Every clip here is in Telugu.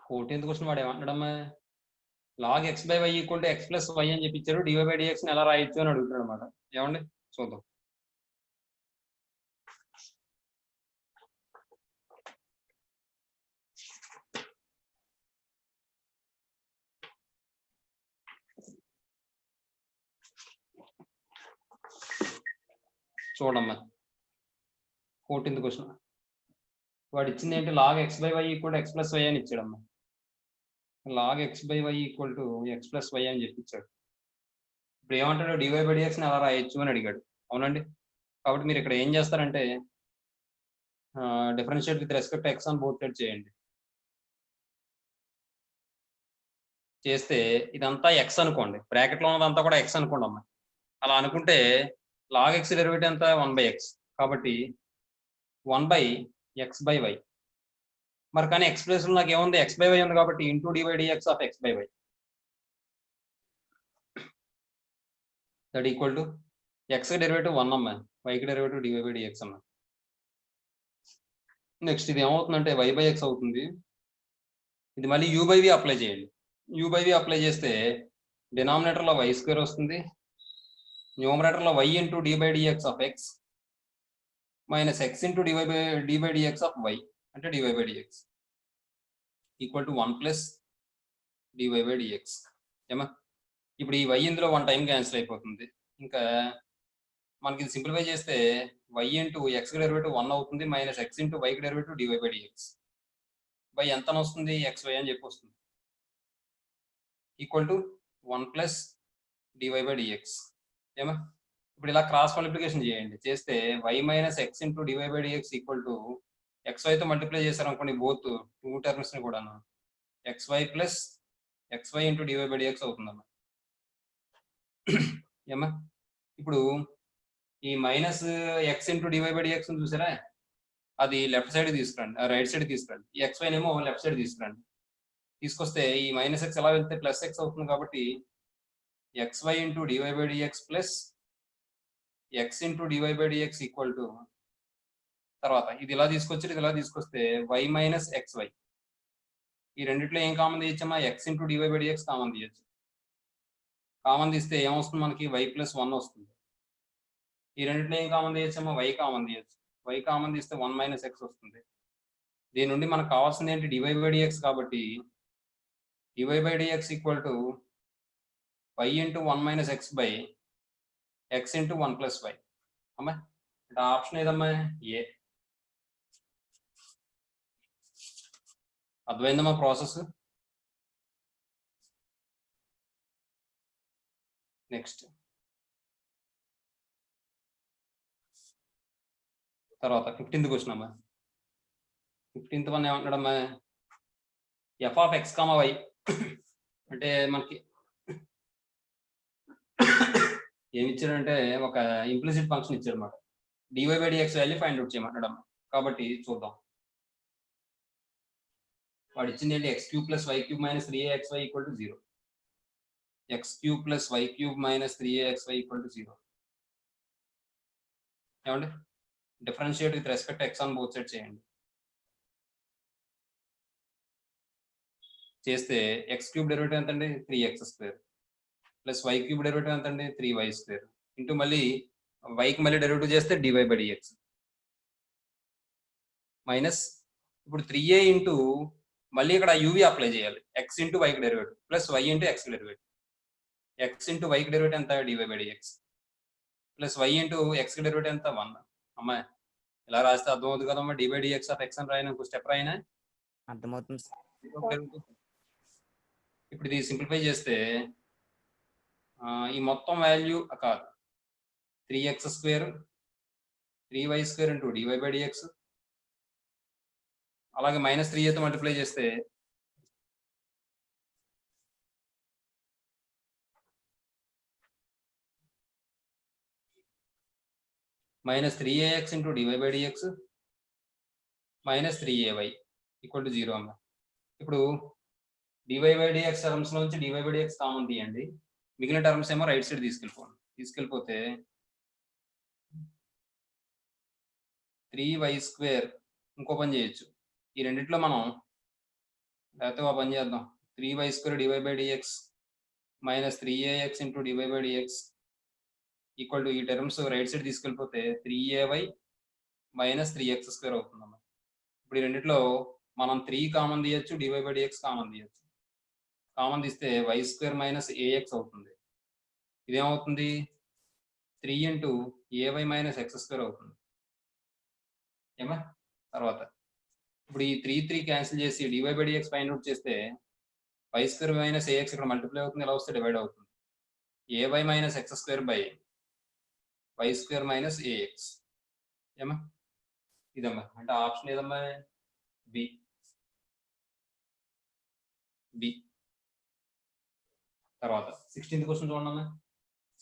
14th క్వశ్చన్ వాడు ఏమంటాడమ్మా, log x by y equal to x plus y అని చెప్పించారు, డివై బై డిఎక్స్ ఎలా రాయొచ్చు అని అడుగుతాడు అనమాట. ఏమండి చూద్దాం. చూడమ్మా 14th క్వశ్చన్ వాడు ఇచ్చింది ఏంటి, log x by y equal to x plus y అని ఇచ్చాడమ్మా. Log x by y equal to x plus y అని చెప్పించాడు. ఇప్పుడు ఏమంటాడు, డివై బై డిఎక్స్ని ఎలా రాయొచ్చు అని అడిగాడు. అవునండి. కాబట్టి మీరు ఇక్కడ ఏం చేస్తారంటే differentiate with respect x on both side చేయండి. చేస్తే ఇదంతా ఎక్స్ అనుకోండి, బ్రాకెట్లో ఉన్నదంతా కూడా ఎక్స్ అనుకోండి అమ్మా. అలా అనుకుంటే లాగ్ ఎక్స్ డెరివేటివ్ ఎంత 1/x, కాబట్టి 1/x/y. మరి కానీ ఎక్స్ ప్లేస్లో నాకు ఏముంది, ఎక్స్ బై వై ఉంది, కాబట్టి into dy dx of x by y that equal to x derivative 1 అమ్మా, వైకి డెరివేటివ్ డివై బై డిఎక్స్ అమ్మా. నెక్స్ట్ ఇది ఏమవుతుందంటే y/x అవుతుంది. ఇది మళ్ళీ u/v అప్లై చేయండి. u/v అప్లై చేస్తే డినామినేటర్లో y² వస్తుంది, న్యూమరేటర్లో y into d by dx of x minus x into d by dx of y అంటే DY by dx equal to 1 plus d y by d x. ఏమా ఇప్పుడు ఈ y ఇందులో 1 టైం క్యాన్సిల్ అయిపోతుంది. ఇంకా మనకి ఇది సింప్లిఫై చేస్తే y ఇంటూ ఎక్స్ డెరివేటివ్ 1 అవుతుంది, మైనస్ ఎక్స్ ఇంటూ వైకి derivative DY by d x by ఎంత వస్తుంది, xy అని చెప్పి వస్తుంది, equal to 1 plus d y by d x. ఏమా ఇప్పుడు ఇలా క్రాస్ మల్టిప్లికేషన్ చేయండి. చేస్తే y minus x into DY by dx equal to xyతో మల్టిప్లై చేశారు అనుకోండి, బోత్ 2 టర్మ్స్ని కూడా xy plus xy into DY by d x అవుతుందమ్మా. ఏమా ఇప్పుడు ఈ minus x into DY by d x చూసారా, అది లెఫ్ట్ సైడ్ తీసుకురండి, రైట్ సైడ్ తీసుకురండి. ఈ xy నేమో లెఫ్ట్ సైడ్ తీసుకురండి. తీసుకొస్తే ఈ మైనస్ ఎక్స్ ఎలా వెళ్తే ప్లస్ ఎక్స్ అవుతుంది, కాబట్టి xy into DY by dx plus x into DY by dx equal to, తర్వాత ఇది ఇలా తీసుకొచ్చి ఇది ఇలా తీసుకొస్తే y మైనస్ xy. ఈ రెండిట్లో ఏం కామన్ తీయచ్చమ్మా, x into DY by dx common తీయచ్చు. కామన్ తీస్తే ఏమొస్తుంది మనకి, y ప్లస్ 1 వస్తుంది. ఈ రెండిట్లో ఏం కామన్ తీయచ్చమ్మా, y కామన్ తీయచ్చు. y కామన్ తీస్తే 1 మైనస్ ఎక్స్ వస్తుంది. దీని నుండి మనకు కావాల్సింది ఏంటి, డివై బై డిఎక్స్, కాబట్టి dy by dx equal to y into 1 minus x by x into 1 plus y. అమ్మా అంటే ఆప్షన్ ఏదమ్మా, ఏ. అర్థమైందమ్మా ప్రాసెస్. నెక్స్ట్ తర్వాత 15th క్వశ్చన్ అమ్మా. 15th వన్ ఏమంటాడమ్మా, f of x comma y అంటే మనకి ఏమి ఇచ్చారంటే ఒక ఇంప్లిసిట్ ఫంక్షన్ ఇచ్చారన్నమాట. D y by d x value find out చేయమంటాడమ్మా. కాబట్టి చూద్దాం. వాడు ఇచ్చింది ఏంటి, x³ plus y³ minus 3axy equal to 0. x³ plus y³ minus 3axy equal to 0. ఏమండి differentiate with respect x on both side చేయండి. చేస్తే x³ డెరివేటివ్ ఎంత అండి, 3x² ప్లస్ y³ డెరివేటివ్ ఎంత అండి, 3y² ఇంటూ మళ్ళీ వైకి మళ్ళీ డెరివేటివ్ చేస్తే డివై బై డిఎక్స్ మైనస్ ఇప్పుడు 3a ఇంటూ మళ్ళీ ఇక్కడ యూవి అప్లై చేయాలి, ఎక్స్ ఇంటూ వైకి derivative plus y into x derivative. X into వైకి డెరివేటివ్ ఎంత, d y by dx plus y into x derivative ఎంత 1. అమ్మా ఇలా రాస్తే అర్థమవుతుంది కదమ్మా, డివై డిఎక్స్ ఆఫ్ ఎక్స్ అని రాయినా ఇంకో స్టెప్ రాయినా అర్థమవుతుంది. ఇప్పుడు ఇది సింప్లిఫై చేస్తే ఈ మొత్తం వాల్యూ కాదు, 3x² 3y² into DY by dx, అలాగే మైనస్ 3aతో మల్టిప్లై చేస్తే minus 3ax into DY by dx minus 3ay equal to 0 అమ్మా. ఇప్పుడు డివై బై డిఎక్స్ టర్మ్స్ నుంచి డివై బై డిఎక్స్ కామన్ తీయండి, మిగిలిన టర్మ్స్ ఏమో రైట్ సైడ్ తీసుకెళ్ళిపోతే 3y² ఇంకో పని చేయొచ్చు. ఈ రెండిట్లో మనం లేకపోతే ఒక పని చేద్దాం, 3y² dy/dx minus 3ax into dy/dx equal to ఈ టర్మ్స్ రైట్ సైడ్ తీసుకెళ్ళిపోతే 3ay మైనస్ 3x² అవుతుందమ్మా. ఇప్పుడు ఈ రెండిట్లో మనం 3 కామన్ తీయచ్చు, dy/dx కామన్ తీయచ్చు. కామన్ తీస్తే y² మైనస్ ax అవుతుంది. ఇదేమవుతుంది 3 ఇంటూ ay మైనస్ x² అవుతుంది. ఏమా తర్వాత ఇప్పుడు ఈ 3 క్యాన్సిల్ చేసి dy/dx ఫైండ్ అవుట్ చేస్తే y² మైనస్ ax ఇక్కడ మల్టిప్లై అవుతుంది, ఎలా వస్తే డివైడ్ అవుతుంది. ay minus x² by y² minus ax. ఏమా ఇదమ్మా, అంటే ఆప్షన్ ఏదమ్మా, బి. తర్వాత 16th క్వశ్చన్ చూడమ్మా.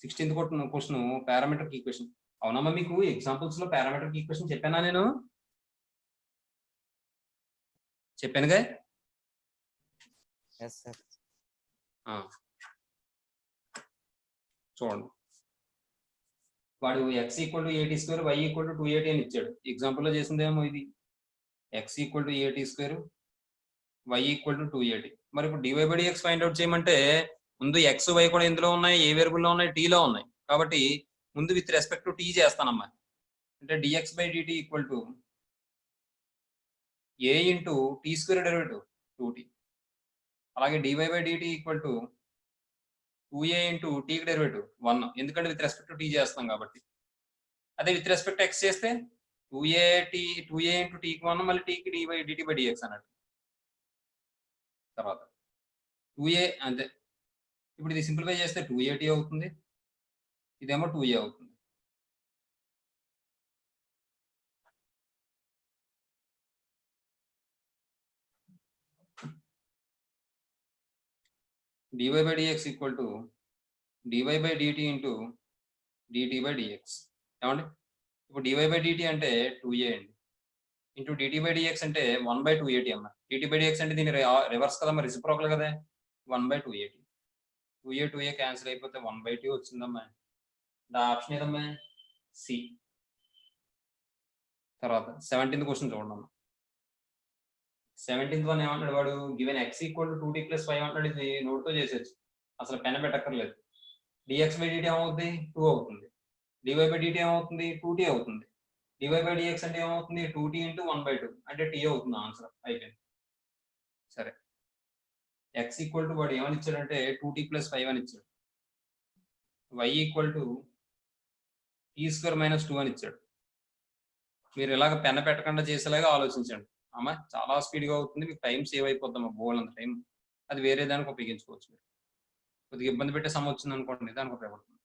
16th question parametric equation. అవునమ్మా, మీకు ఎగ్జాంపుల్స్ లో పారామెట్రిక్ ఈక్వేషన్ చెప్పానా నేను? చెప్పానుగా. చూడండి, వాడు x equal to at², y equal to 2at అని ఇచ్చాడు. ఎగ్జాంపుల్ లో చేసిందేమో ఇది, x equal to at², y equal to 2at. మరి ఇప్పుడు dy/dx ఫైండ్ అవుట్ చేయమంటే ముందు x y కూడా ఎందులో ఉన్నాయి, ఏ వేరియబుల్ లో ఉన్నాయి, t లో ఉన్నాయి. కాబట్టి ముందు విత్ రెస్పెక్ట్ టు t చేస్తానమ్మా. అంటే dx/dt equal to a into t² derivative 2t. అలాగే dy/dt equal to 2a into t derivative 1, ఎందుకంటే విత్ రెస్పెక్ట్ టు t చేస్తాం కాబట్టి. అదే విత్ రెస్పెక్ట్ x చేస్తే 2a ఇంటూ t కి 1, మళ్ళీ t కి dt/dx అన్నట్టు. తర్వాత 2a అంతే. ఇప్పుడు ఇది సింప్లిఫై చేస్తే 2at అవుతుంది, ఇదేమో 2a అవుతుంది. dy/dx equal to dy/dt into dt/dx. ఏమండి, ఇప్పుడు dy/dt అంటే 2a అండి, ఇంటూ dt/dx అంటే 1/2at అమ్మ. dt/dx అంటే దీని రివర్స్ కదమ్మా, రెసిప్రోకల్ కదా, 1/2at. 2a క్యాన్సిల్ అయిపోతే 1/2 వచ్చిందమ్మా. ఆప్షన్ ఏదమ్మా, సి. తర్వాత 17th క్వశ్చన్ చూడండి. 17th వన్ ఏమంటాడు వాడు, given x equal to 2t + 5 అంటాడు. ఇది నోట్తో చేసేచ్చు, అసలు పెన్ పెట్టక్కర్లేదు. dx/dt ఏమవుతుంది, 2 అవుతుంది. dy/dt ఏమవుతుంది, 2t అవుతుంది. dy/dx అంటే ఏమవుతుంది, 2t ఇంటూ 1/2 అంటే t అవుతుంది. ఆన్సర్ అయిపోయింది. సరే, x ఈక్వల్ టు వాడు ఏమని ఇచ్చాడంటే 2t + 5 అని ఇచ్చాడు. y ఈక్వల్ టు t² - 2 అని ఇచ్చాడు. మీరు ఇలాగ పెన్న పెట్టకుండా చేసేలాగా ఆలోచించండి అమ్మా, చాలా స్పీడ్గా అవుతుంది, మీకు టైం సేవ్ అయిపోద్దామా, బోల్ అంత టైం. అది వేరే దానికి ఉపయోగించుకోవచ్చు. మీరు కొద్దిగా ఇబ్బంది పెట్టే సమ వచ్చింది అనుకోండి, దానికి ఉపయోగపడుతుంది.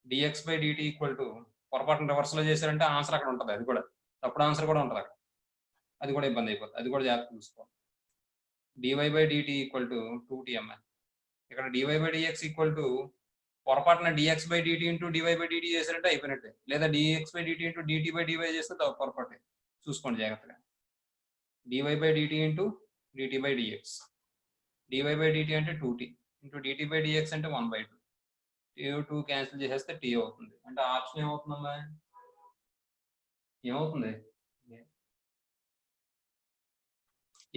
dx/dt ఈక్వల్ టు పొరపాటున రివర్స్ లో చేశారంటే ఆన్సర్ అక్కడ ఉంటుంది, అది కూడా తప్పుడు ఆన్సర్ కూడా ఉంటుంది అక్కడ, అది కూడా ఇబ్బంది అయిపోతుంది, అది కూడా జాగ్రత్త చూసుకోవాలి. dy/dt ఈక్వల్ టు 2t అమ్మా. ఇక్కడ dy/dx ఈక్వల్ టు పొరపాటున dx/dt ఇంటూ dy/dt చేశారంటే అయిపోయినట్టే, లేదా dx/dt ఇంటూ dt/dy చేస్తే పొరపాటే, చూసుకోండి జాగ్రత్తగా. dy/dt ఇంటూ dt/dx, dy/dt అంటే 2t ఇంటూ dt/dx అంటే 1/2. 2 క్యాన్సిల్ చేసేస్తే t అవుతుంది. అంటే ఆప్షన్ ఏమవుతుందమ్మా, ఏమవుతుంది,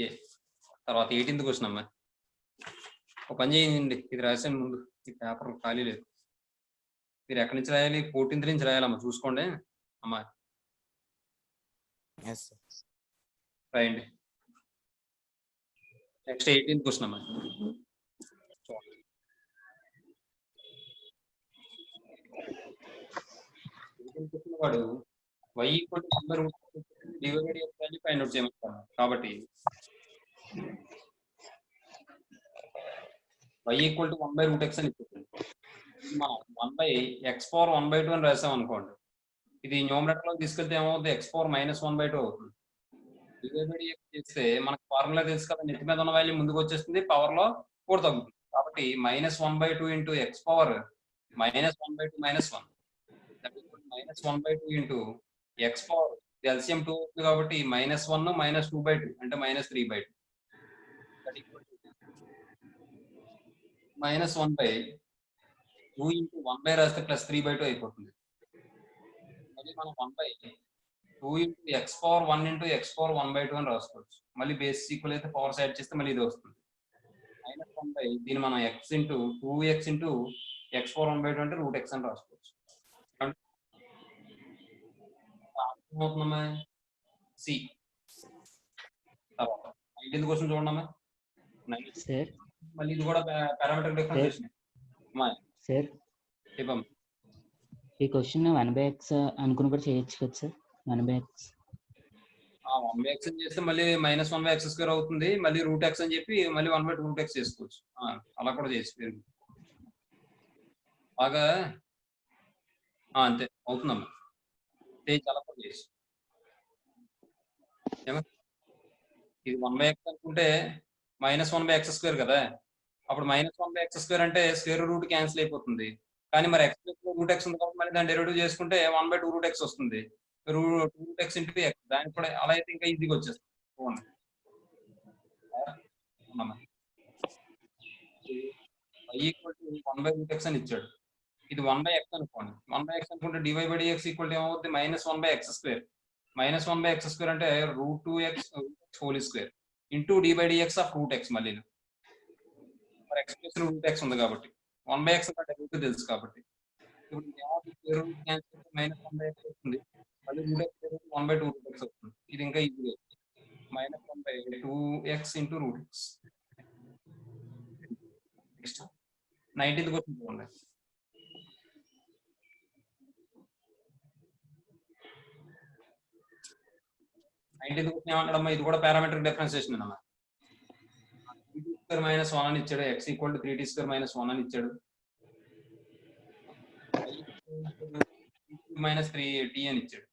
ఏ. తర్వాత 18th క్వశ్చన్ అమ్మా. ఒక పని చేయండి, ఇది రాసాను ముందు, ఈ పేపర్ ఖాళీ లేదు. మీరు ఎక్కడి నుంచి రాయాలి, 14th నుంచి రాయాలమ్మా, చూసుకోండి అమ్మా. రాయండి. నెక్స్ట్ 18th క్వశ్చన్ అమ్మా. వాడు y equal to dy/dx value find out చేయమంటారు. కాబట్టి y ఈక్వల్ టు 1/√x అని ఇచ్చేది. మనం 1/(x⁴1/2) అని రాసాం అనుకోండి, ఇది న్యూమరేటర్ లో తీసుకెళ్తే ఏమవుతుంది, x⁴ - 1/2 అవుతుంది. dy/dx చేస్తే మనకు ఫార్ములా తెలుసు కదా, నెట్ మీద ఉన్న వాల్యూ ముందుకు వచ్చేస్తుంది, పవర్ లో కూడా తగ్గుతుంది. కాబట్టి -1/2 into x⁴ -1/2 - 1 -1/2 into x⁴ LCM 2 అవుతుంది. కాబట్టి -1 - 2/2 అంటే -3/2 -1/2 ఇంటూ 1/, రాస్తే +3/2 అయిపోతుంది. మళ్ళీ మనం 1/, 2 into X power 1 into X power 1/2 అని రాసుకోవచ్చు. మళ్ళీ బేస్ ఈక్వల్ అయితే పవర్స్ యాడ్ చేస్తే మళ్ళీ ఇది వస్తుంది. మైనస్ 1 దీన్ని మనం X into 2x into X power 1/2 అంటే రూట్ ఎక్స్ అని రాసుకోవచ్చు. అవుతుందమ్మా సి. తర్వాత 19th క్వశ్చన్ చూడమ్మా. సార్ మళ్ళీ ఇది కూడా పారామీటర్ డిఫరెన్షియేషన్. సార్ చెప్పమ్మా. ఈ క్వశ్చన్ 1/x అనుకుని కూడా చేయొచ్చు కదా సార్? 1/x 1/x అని చేస్తే మళ్ళీ -1/x² అవుతుంది. మళ్ళీ రూట్ ఎక్స్ అని చెప్పి మళ్ళీ 1/√x చేసుకోవచ్చు. అలా కూడా చేసి బాగా అంతే అవుతుందమ్మా. చాలా కూడా చేసి ఇది 1/x అనుకుంటే -1/x² కదా. అప్పుడు -1/x² అంటే స్క్వేర్ రూట్ క్యాన్సిల్ అయిపోతుంది. కానీ మరి x రూట్ ఎక్స్ ఉంది కాబట్టి మళ్ళీ దాన్ని డెరివేటివ్ చేసుకుంటే 1/2√x వస్తుంది. √x ఇంటూ ఎక్స్ దానికి కూడా అలా అయితే ఇంకా ఈజీగా వచ్చేస్తుంది. y = 1/√x అని ఇచ్చాడు. ఇది 1/x అనుకోండి. 1/x అనుకుంటే dy/dx ఈక్వల్ ఏమవుతుంది? -1/x². -1/x² అంటే √2x whole square into dy/dx of √x మళ్ళీ మరి x ప్లస్ √x ఉంది కాబట్టి 1/x కంటే రూట్ తెలుసు కాబట్టి ఇప్పుడు -1/x వస్తుంది. మళ్ళీ √x 1/2√x వస్తుంది. ఇది ఇంకా ఈజీగా -1/2x into √x. Next 19th question చూడండి. ఏమంటాడమ్మా? ఇది కూడా పారామీటర్ డిఫరెన్షియేషన్ అన్నమాట. 3t² - 1 అని ఇచ్చాడు. x = 3t² - 1 అని ఇచ్చాడు. -3t అని ఇచ్చాడు.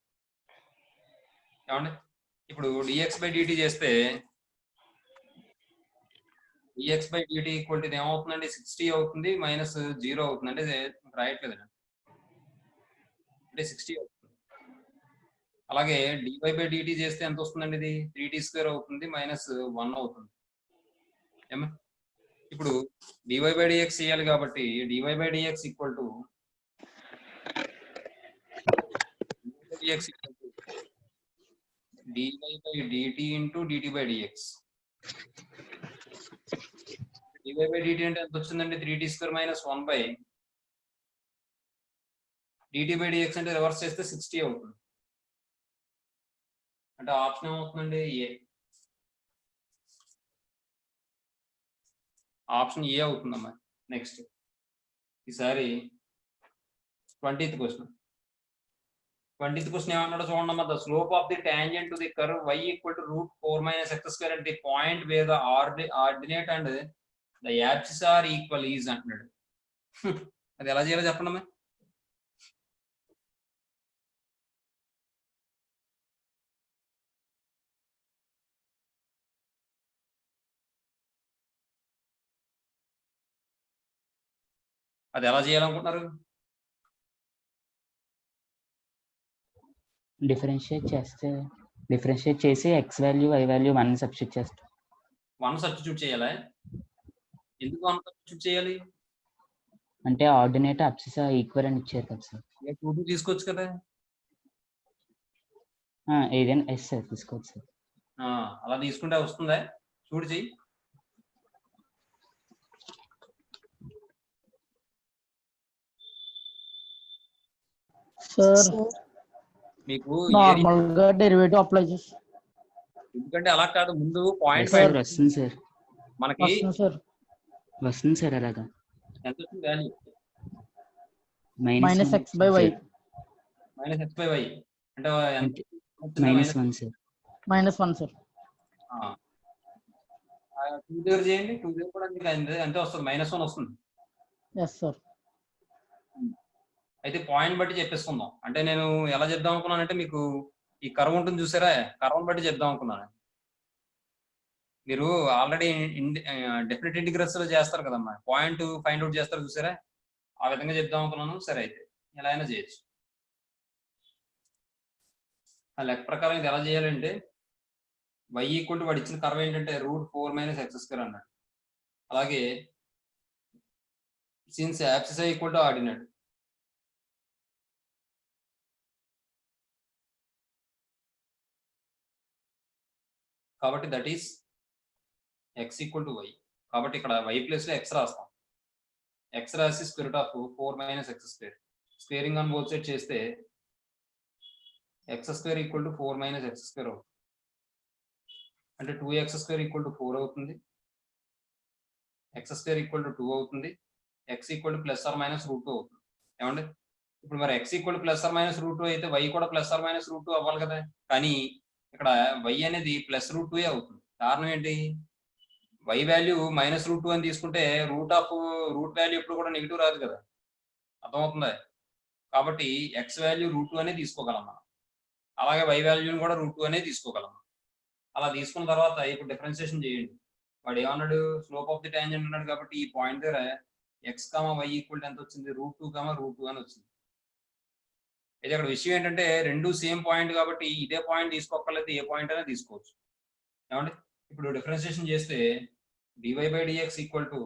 ఏమండి ఇప్పుడు dx/dt చేస్తే dx/dt ఈక్వల్ ఇది ఏమవుతుందండి? 60 అవుతుంది -0 అవుతుంది. అంటే రాయట్లేదు అంటే 60 అవుతుంది. అలాగే dy/dt చేస్తే ఎంత వస్తుందండి? ఇది 3t² అవుతుంది -1 అవుతుంది. ఇప్పుడు dy/dx చేయాలి కాబట్టి dy/dx equal to dy/dt into dt/dx. dy/dt అంటే ఎంత వచ్చిందండి? 3t² - 1 dt/dx అంటే రివర్స్ చేస్తే 60 అవుతుంది. అంటే ఆప్షన్ ఏమవుతుందండి? ఏ. ఆప్షన్ ఏ అవుతుందమ్మా. నెక్స్ట్ ఈసారి 20th క్వశ్చన్. 20th క్వశ్చన్ ఏమన్నాడో చూడండి. The slope of the tangent to the curve y = √4 - x² at the point where the ordinate and the axis are equal is అంటున్నాడు. అది ఎలా చేయాలో చెప్పండి అమ్మా. అది ఎలా చేయాలనుకుంటున్నారు? డిఫరెన్షియేట్ చేసి x value y value 1 substitute చేస్తాం. 1 సబ్స్టిట్యూట్ చేయాలా? ఎందుకు 1 సబ్స్టిట్యూట్ చేయాలి? అంటే ఆర్డినేట్ అబ్సిస్ ఈక్వల్ అని ఇచ్చారు కదా సార్. 2 తీసుకోవచ్చు కదా. ఏదైనా ఎస్ సార్ తీసుకోవచ్చు సార్. అలా తీసుకుంటే వస్తుందా? చూడు చెయ్యి. సార్ మీకు నార్మల్ గా డెరివేటివ్ అప్లై చేసి ఎందుకంటే అలా కాదు, ముందు పాయింట్ వస్తుంది సార్. మనకి వస్తుంది సార్. అలాగా ఎంత వస్తుంది వాల్యూ? -x/y -x/y అంటే ఎంత? -1 సార్. -1 సార్. 2 దగ్గర చేయండి. 2 దగ్గర కూడా అంతే వస్తుంది. -1 వస్తుంది. Yes sir. అయితే పాయింట్ బట్టి చెప్పేసుకుందాం. అంటే నేను ఎలా చెప్దాం అనుకున్నానంటే మీకు ఈ కర్వ్ ఉంటుంది చూసారా, కర్వ్ని బట్టి చెప్దాం అనుకున్నాను. మీరు ఆల్రెడీ డెఫినెట్ ఇంటిగ్రల్స్ లో చేస్తారు కదమ్మా, పాయింట్ ఫైండ్ అవుట్ చేస్తారు చూసారా, ఆ విధంగా చెప్దాం అనుకున్నాను. సరే అయితే ఎలా అయినా చేయొచ్చు. ఆ లెక్క ప్రకారం ఇది ఎలా చేయాలంటే y = వాడు ఇచ్చిన కర్వ్ ఏంటంటే √4 - x² అన్నాడు. అలాగే సిన్స్ యాబ్సిస్ = ఆర్డినేట్ కాబట్టి that is x equal to y. కాబట్టి ఇక్కడ వై ప్లేస్ లో ఎక్స్ రాస్తాం. ఎక్స్ రాసి square root of 4 minus x square. Squaring on both side చేస్తే x square equal to 4 minus x square అవుతుంది. అంటే 2x స్క్వేర్ ఈక్వల్ టు 4 అవుతుంది. ఎక్స్ స్క్వేర్ ఈక్వల్ టు 2 అవుతుంది. X equal to plus or minus root 2 అవుతుంది. ఏమండి? ఇప్పుడు మరి x equal to plus or minus root 2 అయితే వై కూడా ప్లస్ ఆర్ మైనస్ రూట్ 2 అవ్వాలి కదా. కానీ ఇక్కడ వై అనేది ప్లస్ రూట్ 2 అవుతుంది. కారణం ఏంటి? వై వాల్యూ మైనస్ రూట్ 2 అని తీసుకుంటే రూట్ వాల్యూ ఎప్పుడు కూడా నెగిటివ్ రాదు కదా. అర్థమవుతుందా? కాబట్టి ఎక్స్ వాల్యూ రూట్ 2 అనే తీసుకోగలం మనం. అలాగే వై వాల్యూని కూడా రూట్ 2 అనే తీసుకోగలం. అలా తీసుకున్న తర్వాత ఇప్పుడు డిఫరెన్షియేషన్ చేయండి. వాడు ఏమన్నాడు? స్లోప్ ఆఫ్ ది టాంజెంట్ అన్నాడు. కాబట్టి ఈ పాయింట్ దగ్గర x comma y equal to ఎంత వచ్చింది? రూట్ 2 కామా రూట్ 2 అని వచ్చింది. అయితే అక్కడ విషయం ఏంటంటే రెండు సేమ్ పాయింట్ కాబట్టి ఇదే పాయింట్ తీసుకోక్కర్లేదు, ఏ పాయింట్ అయినా తీసుకోవచ్చు. ఏమండి? ఇప్పుడు డిఫరెన్షియేషన్ చేస్తే dy by dx equal to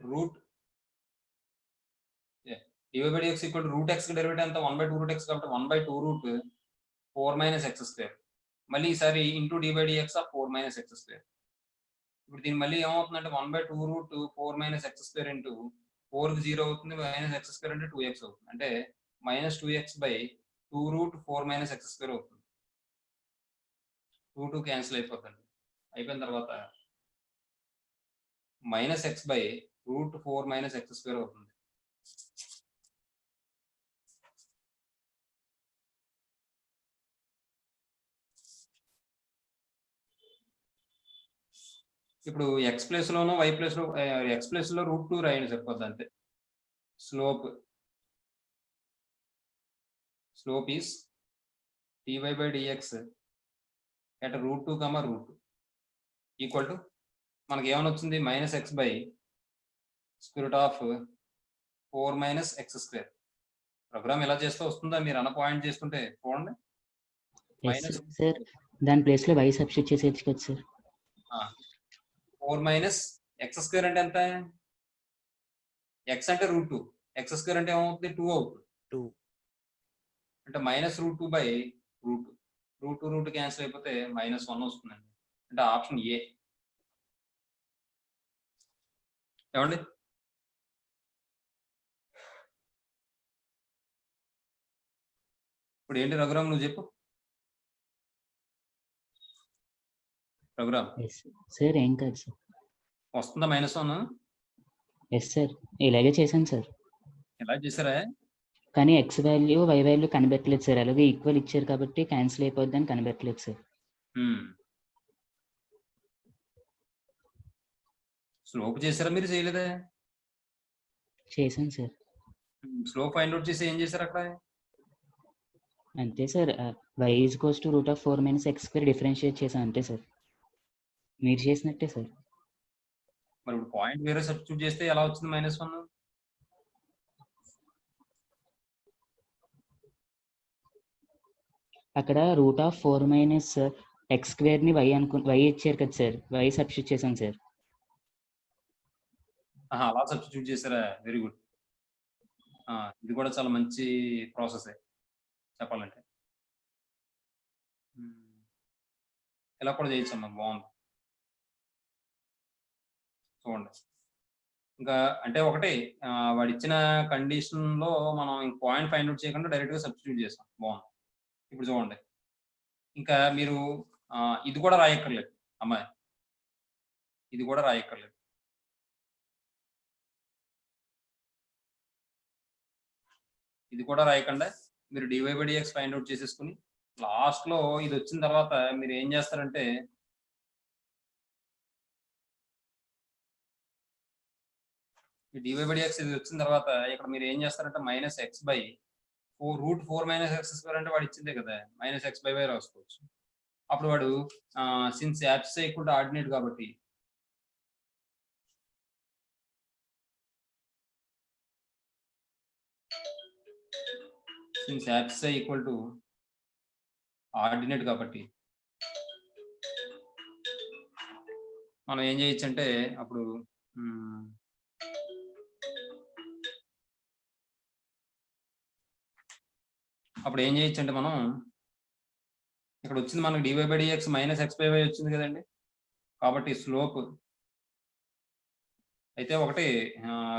root dy by dx equal to root x derivative ఎంత? 1/2 రూట్ ఎక్స్ కాబట్టి 1/2 రూట్ 4 మైనస్ ఎక్స్ స్క్వేర్. మళ్ళీ ఈసారి into d by dx of 4 minus x square. ఇప్పుడు దీని మళ్ళీ ఏమవుతుందంటే 1/2 root 4 minus x square into 4కి 0 అవుతుంది, మైనస్ ఎక్స్ స్క్వేర్ అంటే 2x అవుతుంది. అంటే minus 2x by 2 root 4 minus x square అవుతుంది. 2 క్యాన్సిల్ అయిపోతుంది. అయిపోయిన తర్వాత minus x by root 4 minus x square అవుతుంది. ఇప్పుడు ఎక్స్ ప్లేస్ లోనో వై ప్లేస్ లో ఎక్స్ ప్లేస్ లో రూట్ 2 రాయండి సరిపోద్ది అంతే. Slope is dy by dx at root 2 comma root 2 equal to మనకి ఏమైనా వచ్చింది? Minus x by square root of 4 minus x square. Programme ఎలా చేస్తే వస్తుందా? మీరు అన్న పాయింట్ చేస్తుంటే చూడండి. మైనస్ సార్ దాని ప్లేస్ లో వై సబ్స్టిట్యూట్ చేసేయచ్చు కదా సార్. 4 మైనస్ ఎక్స్ స్క్వేర్ అంటే ఎంత? ఎక్స్ అంటే రూట్ 2, ఎక్స్ స్క్వేర్ అంటే ఏమవుతుంది? 2 అవుతుంది. 2 అంటే minus root 2 by root 2. Root cancel అయిపోతే మైనస్ 1 వస్తుందండి. అంటే ఆప్షన్ ఏ. ఏమండి? ఇప్పుడు ఏంటి రఘురామ్ నువ్వు చెప్పు. రఘురామ్ సార్ ఏం కాదు సార్. వస్తుందా మైనస్ 1? ఎస్ సార్, ఇలాగే చేశాను సార్. ఎలా చేశారా? కానీ ఎక్స్ వాల్యూ వై వాల్యూ కనిపెట్టలేదు సార్. అలాగే ఈక్వల్ ఇచ్చారు కాబట్టి క్యాన్సిల్ అయిపోద్ది అని కనిపెట్టలేదు సార్. స్లోప్ చేశారా మీరు? చేయలేదా? చేశాను సార్. స్లోప్ ఫైండ్ అవుట్ చేసి ఏం చేశారు అక్కడ? అంతే sir, y is cos to root of 4 minus x square differentiate చేశాను అంతే సార్. మీరు చేసినట్టే సార్. మరి ఇప్పుడు పాయింట్ వేరే సబ్స్టిట్యూట్ చేస్తే ఎలా వచ్చింది మైనస్ 1? అక్కడ route of 4 minus x square ని వై ఇచ్చారు కదా సార్, వై సబ్స్టిట్యూట్ చేశాను సార్. అలా సబ్స్టిట్యూట్ చేశారా? Very good. ఇది కూడా చాలా మంచి ప్రాసెస్ చెప్పాలంటే. ఇలా కూడా చేయొచ్చు అమ్మా, బాగుంది. చూడండి, ఇంకా అంటే ఒకటి వాడు ఇచ్చిన కండిషన్ లో మనం పాయింట్ ఫైండ్ అవుట్ చేయకుండా డైరెక్ట్ గా సబ్స్టిట్యూట్ చేస్తాం. బాగుంది. ఇప్పుడు చూడండి, ఇంకా మీరు ఇది కూడా రాయక్కర్లేదు అమ్మాయి, ఇది కూడా రాయక్కర్లేదు. ఇది కూడా రాయకుండా మీరు dy by dx find out చేసేసుకుని లాస్ట్ లో ఇది వచ్చిన తర్వాత మీరు ఏం చేస్తారంటే ఈ డివై బై డిఎక్స్ ఇది వచ్చిన తర్వాత ఇక్కడ మీరు ఏం చేస్తారంటే minus x by root 4 minus x square అంటే వాడు ఇచ్చిందే కదా, మైనస్ ఎక్స్ బై రాసుకోవచ్చు. అప్పుడు వాడు since abs equal to ordinate కాబట్టి since abs equal to ordinate కాబట్టి మనం ఏం చేయొచ్చు అంటే అప్పుడు అప్పుడు ఏం చేయొచ్చు అంటే మనం ఇక్కడ వచ్చింది మనకు dy by dx minus x by y వచ్చింది కదండి. కాబట్టి స్లోప్ అయితే ఒకటి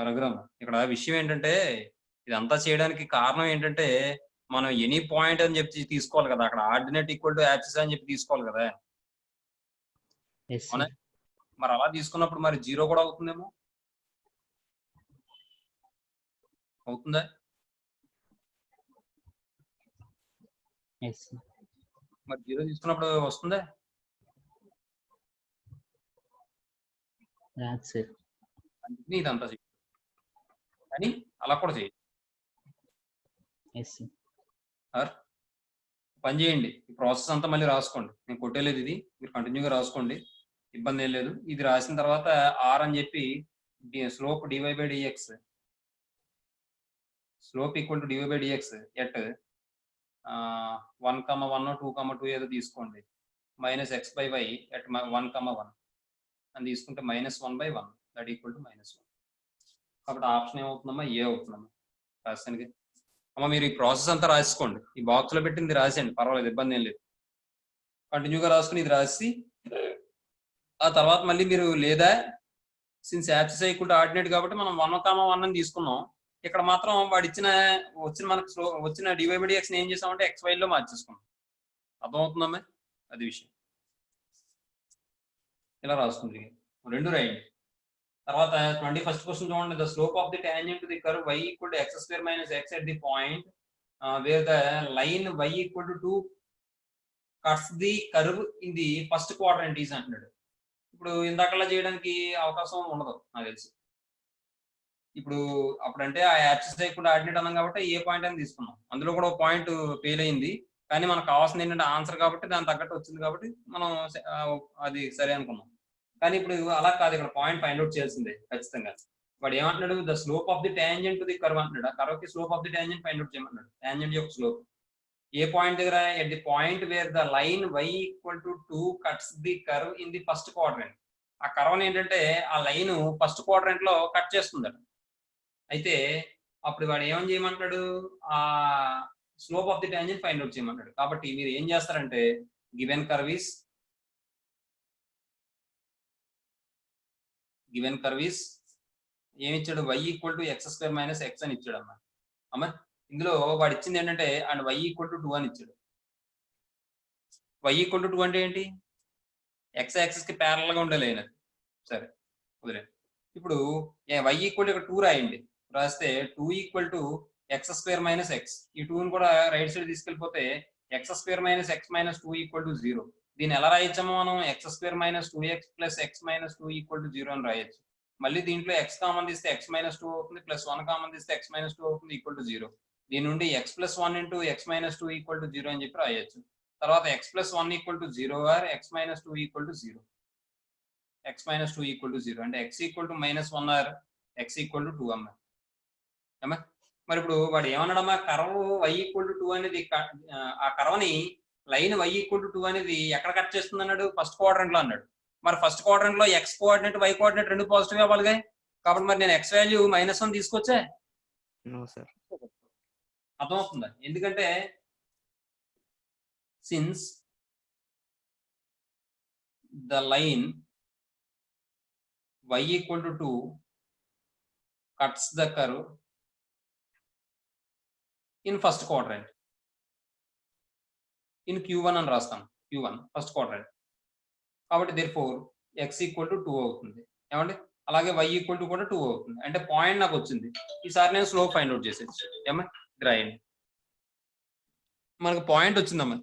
రఘురామ్, ఇక్కడ విషయం ఏంటంటే ఇదంతా చేయడానికి కారణం ఏంటంటే మనం ఎనీ పాయింట్ అని చెప్పి తీసుకోవాలి కదా, అక్కడ ఆర్డినేట్ ఈక్వల్ టు యాక్సిస్ అని చెప్పి తీసుకోవాలి కదా. ఎస్ అవునా? సార్. మరి అలా తీసుకున్నప్పుడు మరి జీరో కూడా అవుతుందేమో, అవుతుందా? Yes sir. మరి జీరో తీసుకున్నప్పుడు వస్తుందా? రాదు సార్. అందుకని ఇదంతా చేయాలి, కానీ అలా కూడా చేయాలి. Yes sir. సార్ పని చేయండి, ఈ ప్రాసెస్ అంతా మళ్ళీ రాసుకోండి. నేను కొట్టేలేదు, ఇది మీరు కంటిన్యూగా రాసుకోండి, ఇబ్బంది ఏం లేదు. ఇది రాసిన తర్వాత ఆర్ అని చెప్పి slope dy by dx, slope equal to dy by dx at 1,1 2,2 ఏదో తీసుకోండి, minus x by y at 1,1 అని తీసుకుంటే -1/1 దట్ ఈక్వల్ టు -1. కాబట్టి ఆప్షన్ ఏమవుతుందమ్మా, ఏ అవుతుందమ్మా రాసానికి. అమ్మ మీరు ఈ ప్రాసెస్ అంతా రాసుకోండి, ఈ బాక్స్ లో పెట్టింది రాసేయండి, పర్వాలేదు, ఇబ్బంది ఏం లేదు. కంటిన్యూగా రాసుకుని ఇది రాసి ఆ తర్వాత మళ్ళీ మీరు లేదా సిన్స్ యాప్సిస్ ఈక్వల్ టు ఆర్డినేట్ కాబట్టి మనం 1,1 అని తీసుకున్నాం. ఇక్కడ మాత్రం వాడు వచ్చిన మనకు వచ్చిన డివై బై డిఎక్స్ ఏం చేసామంటే ఎక్స్ వైలో మార్చేసుకున్నాం. అర్థమవుతుందమ్మా, అది విషయం. ఇలా రాసుకుంది, రెండు రాయండి. తర్వాత 21st క్వశ్చన్ చూడండి. The slope of the tangent to the curve y equal to x square minus x at the point where the line y equal to 2 cuts the curve in the first quadrant is అంటున్నాడు. ఇప్పుడు ఇందాకలా చేయడానికి అవకాశం ఉండదు నాకు తెలిసి. ఇప్పుడు అప్పుడంటే ఆ యాప్సిస్ ఈక్వల్ టు ఆర్డినేట్ అన్నాం కాబట్టి ఏ పాయింట్ అని తీసుకున్నాం, అందులో కూడా ఒక పాయింట్ ఫెయిల్ అయింది, కానీ మనకు కావాల్సింది ఏంటంటే ఆన్సర్ కాబట్టి దాని తగ్గట్టు వచ్చింది కాబట్టి మనం అది సరే అనుకున్నాం. కానీ ఇప్పుడు అలా కాదు, ఇక్కడ పాయింట్ ఫైండ్ అవుట్ చేయాల్సిందే ఖచ్చితంగా. వాడు ఏమంటున్నాడు, the slope of the tangent to the curve అంటున్నాడు. ఆ కర్వ్ కి slope of the tangent find out చేయమన్నాడు. టాంజెంట్ యొక్క స్లోప్ ఏ పాయింట్ దగ్గర, at the point where the line y equal to 2 cuts the curve in the first quadrant. ఆ కర్వ్ ఏంటంటే ఆ లైన్ ఫస్ట్ క్వాడ్రంట్ లో కట్ చేస్తుందట. అయితే అప్పుడు వాడు ఏమని చేయమంటాడు, ఆ slope of the tangent find out చేయమంటాడు. కాబట్టి మీరు ఏం చేస్తారంటే గివెన్ కర్వ్ ఏమి ఇచ్చాడు, y equal to x square minus x అని ఇచ్చాడు అమ్మా. అమ్మ ఇందులో వాడు ఇచ్చింది ఏంటంటే అండ్ y ఈక్వల్ టు 2 అని ఇచ్చాడు. y ఈక్వల్ టు 2 అంటే ఏంటి, ఎక్స్ యాక్సిస్ కి ప్యారల్ గా ఉండే లైన్ అది. సరే వదిలే. ఇప్పుడు y ఈక్వల్ టు ఇక్కడ 2 రాయండి, రాస్తే 2 equal to x square minus x, ఈ 2ని కూడా రైట్ సైడ్ తీసుకెళ్ళిపోతే x square minus x minus 2 equal to 0. దీన్ని ఎలా రాయొచ్చామో మనం, x square minus 2x plus x minus 2 equal to 0 అని రాయొచ్చు. మళ్ళీ దీంట్లో ఎక్స్ కామన్ తీస్తే ఎక్స్ మైనస్ 2 అవుతుంది, ప్లస్ 1 కామన్ తీస్తే ఎక్స్ మైనస్ 2 అవుతుంది, ఈక్వల్ టు 0. దీని నుండి x plus 1 into x minus 2 equal to 0 అని చెప్పి రాయొచ్చు. తర్వాత x plus 1 equal to 0 or x minus 2 equal to 0. X minus 2 equal to 0 అంటే x equal to -1 or x equal to 2 అమ్మా. మరి ఇప్పుడు వాడు ఏమన్నాడమ్మా, కర్వ్ y ఈక్వల్ టు 2 అనేది ఆ కర్వ్ని లైన్ y ఈక్వల్ టు 2 అనేది ఎక్కడ కట్ చేస్తుంది అన్నాడు, ఫస్ట్ క్వాడ్రంట్ లో అన్నాడు. మరి ఫస్ట్ క్వాడ్రంట్ లో ఎక్స్ కోఆర్డినేట్ y కోఆర్డినేట్ రెండు పాజిటివ్ అవ్వాలిగా. కాబట్టి మరి నేను ఎక్స్ వాల్యూ -1 తీసుకొచ్చా. అర్థమవుతుందా, ఎందుకంటే since the line y equal to 2 cuts the curve in first quadrant, in Q1 అని రాస్తాను, Q1 ఫస్ట్ క్వాడ్రంట్. కాబట్టి therefore x ఈక్వల్ టు 2 అవుతుంది ఏమండి. అలాగే y ఈక్వల్ టు కూడా 2 అవుతుంది. అంటే పాయింట్ నాకు వచ్చింది. ఈసారి నేను స్లోప్ ఫైండ్ అవుట్ చేసేది ఏమన్నా రాయండి. మనకు పాయింట్ వచ్చిందమ్మా,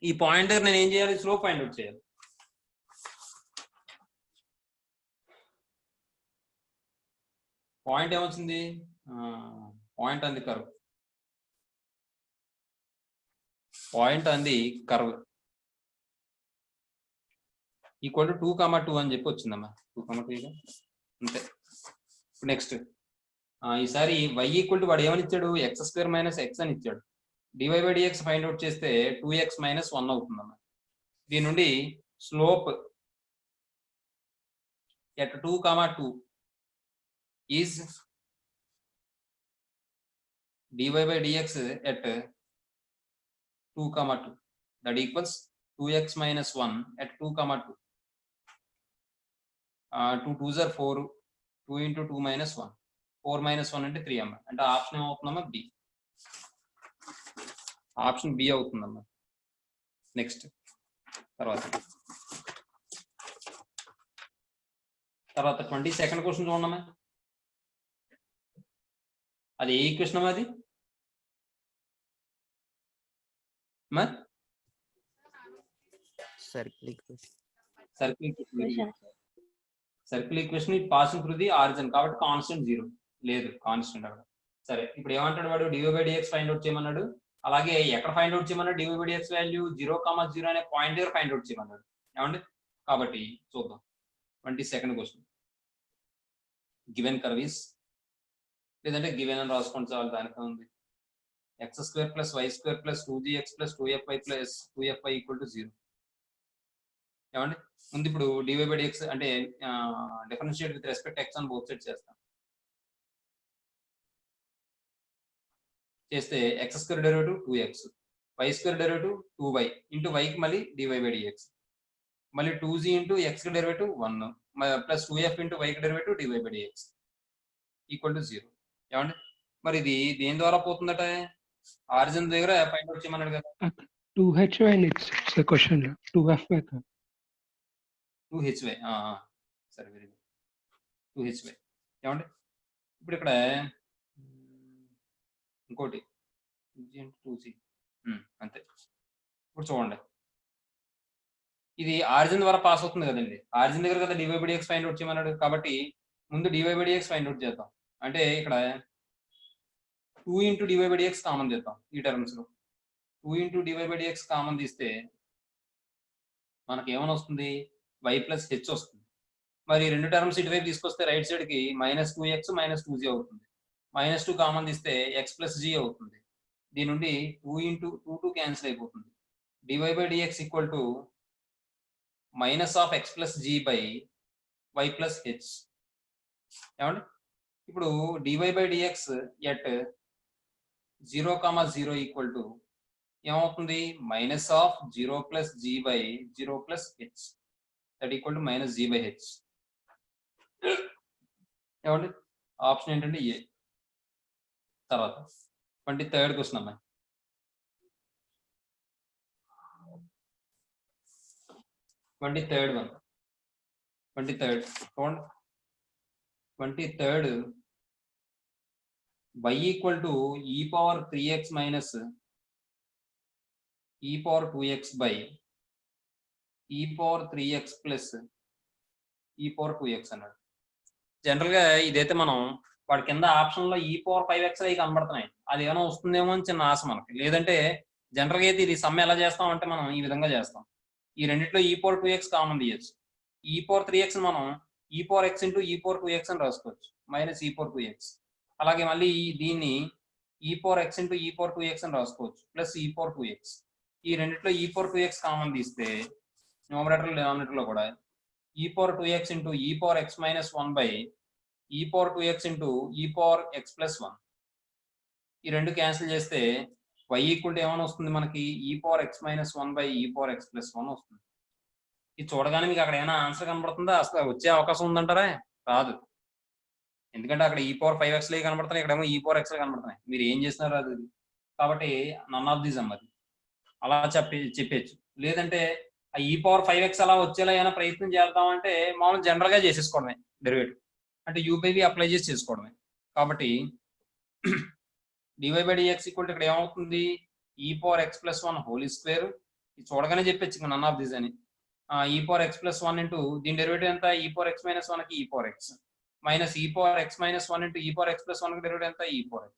ఈ పాయింట్ దగ్గర నేను ఏం చేయాలి, స్లోప్ ఫైండ్ అవుట్ చేయాలి. పాయింట్ ఏమొచ్చింది, పాయింట్ అంది కర్వ్, పాయింట్ అంది కర్వ్ ఈక్వల్ టు 2,2 అని చెప్పి వచ్చిందమ్మా. 2,2 అంతే. నెక్స్ట్ ఈసారి y ఈక్వల్ టు వాడు ఏమని ఇచ్చాడు, ఎక్స్ స్క్వేర్ మైనస్ ఎక్స్ అని ఇచ్చాడు. Dy by dx find out చేస్తే 2x మైనస్ 1 అవుతుందమ్మా. దీని నుండి slope at 2,2 is dy by dx at 2, 2 that equals 2x minus 1 at 2, 2. 2 2s are 4, 2 into 2 minus 1, 4 minus 1 అంటే 3 అమ్మ. అంటే ఆప్షన్ ఏమవుతుందమ్మా బి, ఆప్షన్ బి అవుతుందమ్మా. నెక్స్ట్ తర్వాత 22nd క్వశ్చన్ చూడమ్మా. అది ఏ ఈక్వేషన్ అమ్మా అది? Circle equation it passing through the origin కాబట్టి కాన్స్టెంట్ 0 లేదు, కాన్స్టెంట్ అక్కడ. సరే ఇప్పుడు ఏమంటాడు వాడు, dy/dx ఫైండ్ అవుట్ చేయమన్నాడు. అలాగే ఎక్కడ ఫైండ్ అవుట్ చేయమన్నాడు? dy/dx వాల్యూ 0,0 అనే పాయింట్ దగ్గర ఫైండ్ అవుట్ చేయమన్నాడు. ఏమండి? కాబట్టి చూద్దాం 22nd question. Given curve is, లేదంటే గివెన్ అని రాసుకోండి చాలు, దానికి ఉంది. x² + y² + 2gx + 2fy + 2fy = 0. ఏమండి? ముందు ఇప్పుడు dy/dx అంటే డిఫరెన్షియేట్ విత్ రెస్పెక్ట్ x అని బోత్ సైడ్ చేస్తాం. చేస్తే x² derivative 2x, y² derivative 2y, into వైకి మళ్ళీ dy/dx, మళ్ళీ 2g into x derivative 1 plus 2f into y derivative dy/dx = 0. ఏమండి? మరి ఇది దేని ద్వారా పోతుందట? ఆరిజిన్ దగ్గర ఫైండ్ అవుట్ చేయమన్నాడు కదా. 2hy అని ఇట్స్ క్వశ్చన్ లో 2fy 2hy. సరే, వెరీ గుడ్. 2hy. ఏమండి? ఇప్పుడు ఇక్కడ ఇంకోటి 2g అంతే. ఇప్పుడు చూడండి, ఇది ఆరిజిన్ ద్వారా పాస్ అవుతుంది కదండి. ఆరిజిన్ దగ్గర కదా dy/dx ఫైండ్ అవుట్ చేయమన్నాడు. కాబట్టి ముందు dy/dx ఫైండ్ అవుట్ చేద్దాం. అంటే ఇక్కడ 2 ఇంటూ dy/dx కామన్ చేద్దాం. ఈ టర్మ్స్ లో 2 ఇంటూ dy/dx కామన్ తీస్తే మనకి ఏమని వస్తుంది? y + h వస్తుంది. మరి రెండు టర్మ్స్ ఇటువైపు తీసుకొస్తే రైట్ సైడ్ కి -2x - 2g అవుతుంది. -2 కామన్ తీస్తే x + g అవుతుంది. దీని నుండి 2 ఇంటూ 2 క్యాన్సిల్ అయిపోతుంది. dy/dx = -(x + g) y + h. ఏమండి? ఇప్పుడు dy/dx ఎట్ 0,0 = ఏమవుతుంది? -(0 + g) 0 + h that equal to -g/h. ఏమండి? ఆప్షన్ ఏంటంటే ఏ. తర్వాత 23rd క్వశ్చన్ అమ్మా. 23rd one. 23rd చూడండి. 23rd y = e⁴(3x - e⁴(2x) e⁴(3x + e⁴(2x) అన్నాడు. జనరల్ గా ఇదైతే మనం వాడి కింద ఆప్షన్ లో e⁴5x అవి కనబడుతున్నాయి. అది ఏమైనా వస్తుందేమో అని చిన్న ఆశ మనకి. లేదంటే జనరల్ గా అయితే ఇది సమ్ ఎలా చేస్తాం అంటే మనం ఈ విధంగా చేస్తాం. ఈ రెండిట్లో e⁴2x కామన్ తీయచ్చు. e⁴3x మనం e⁴x ఇంటూ e⁴2x అని రాసుకోవచ్చు, -e⁴2x. అలాగే మళ్ళీ దీన్ని e⁴x ఇంటూ e⁴2x అని రాసుకోవచ్చు, ప్లస్ e⁴2x. ఈ రెండిట్లో e⁴2x కామన్ తీస్తే న్యూమరేటర్ డినామినేటర్ లో కూడా e⁴2x into e⁴x - 1 e⁴2x into e⁴x + 1. ఈ రెండు క్యాన్సిల్ చేస్తే y = ఏమైనా వస్తుంది మనకి? e⁴x - 1 e⁴x + 1 వస్తుంది. ఇది చూడగానే మీకు అక్కడ ఏమైనా ఆన్సర్ కనబడుతుందా? అసలు వచ్చే అవకాశం ఉందంటారా? రాదు. ఎందుకంటే అక్కడ e⁴5x కనబడుతున్నాయి, ఇక్కడేమో e⁴x కనబడుతున్నాయి. మీరు ఏం చేస్తున్నారు అది? కాబట్టి నన్ ఆఫ్ దీస్ అమ్మది అలా చెప్పచ్చు. లేదంటే ఆ e⁴5x అలా వచ్చేలా ఏమైనా ప్రయత్నం చేద్దామంటే మామూలు జనరల్ గా చేసేసుకోవడమే డెరివేటివ్. అంటే u/v అప్లై చేసి చేసుకోవడమే. కాబట్టి dy/dx = ఇక్కడ ఏమవుతుంది? e⁴x + 1 whole square. ఇది చూడగానే చెప్పచ్చు నన్ ఆఫ్ దిస్ అని. e⁴x + 1 ఇంటూ దీని డెరివేటివ్ ఎంత? e⁴x - 1 కి e⁴x minus e⁴x - 1 into e⁴x + 1 కి డెరివేటివ్ ఎంత? e⁴x.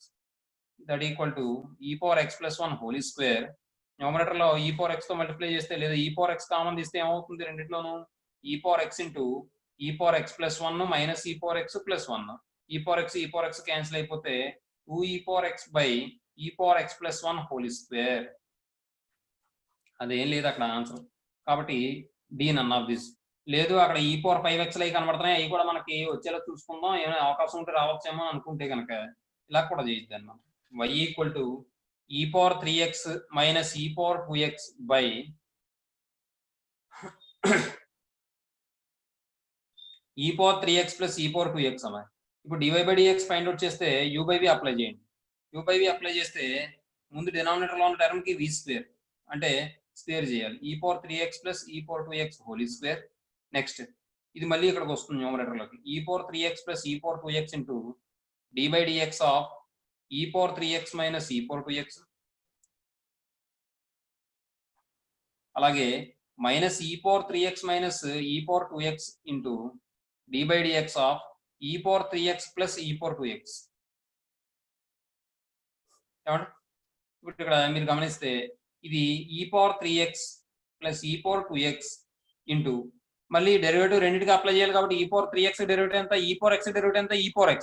That equal to e⁴x + 1 whole square. Numerator లో e⁴x తో మల్టిప్లై చేస్తే, లేదా e⁴x కామన్ తీస్తే ఏమవుతుంది? రెండిట్లోనూ e⁴x into e⁴x + 1 minus e⁴x + 1. e⁴x cancel అయిపోతే 2e⁴x e⁴x + 1 హోల్ స్క్వేర్. అదేం లేదు అక్కడ ఆన్సర్. కాబట్టి డి నన్ ఆఫ్ దిస్. లేదు అక్కడ e⁴5x అవి కనబడుతున్నాయి, అవి కూడా మనకి వచ్చేలా చూసుకుందాం, ఏమైనా అవకాశం ఉంటే రావచ్చేమో అనుకుంటే కనుక ఇలా కూడా చేయొద్దు అన్నమాట. y = e power 3x minus e power 2x by e power 3x plus e power 2x అమ్మా. ఇప్పుడు dy by dx find out చేస్తే u by v అప్లై చేయండి. u by v అప్లై చేస్తే ముందు డినామినేటర్ లో ఉన్న టర్మ్ కి v స్క్వేర్ అంటే స్క్వేర్ చేయాలి. e power 3x plus e power 2x whole square. Next ఇది మళ్ళీ ఇక్కడికి వస్తుంది న్యూమరేటర్ లోకి. e power 3x plus e power 2x into d by dx of e power 3x minus e power 2x. అలాగే minus e power 3x minus e power 2x into d by dx of e power 3x plus e power 2x. ఏమండి ఇప్పుడు ఇక్కడ మీరు గమనిస్తే ఇది e power 3x plus e power 2x into మళ్ళీ డెరివేటివ్ రెండింటికి అప్లై చేయాలి కాబట్టి e power 3x డెరివేటివ్ ఎంత, e power x డెరివేటివ్ ఎంత, e power x.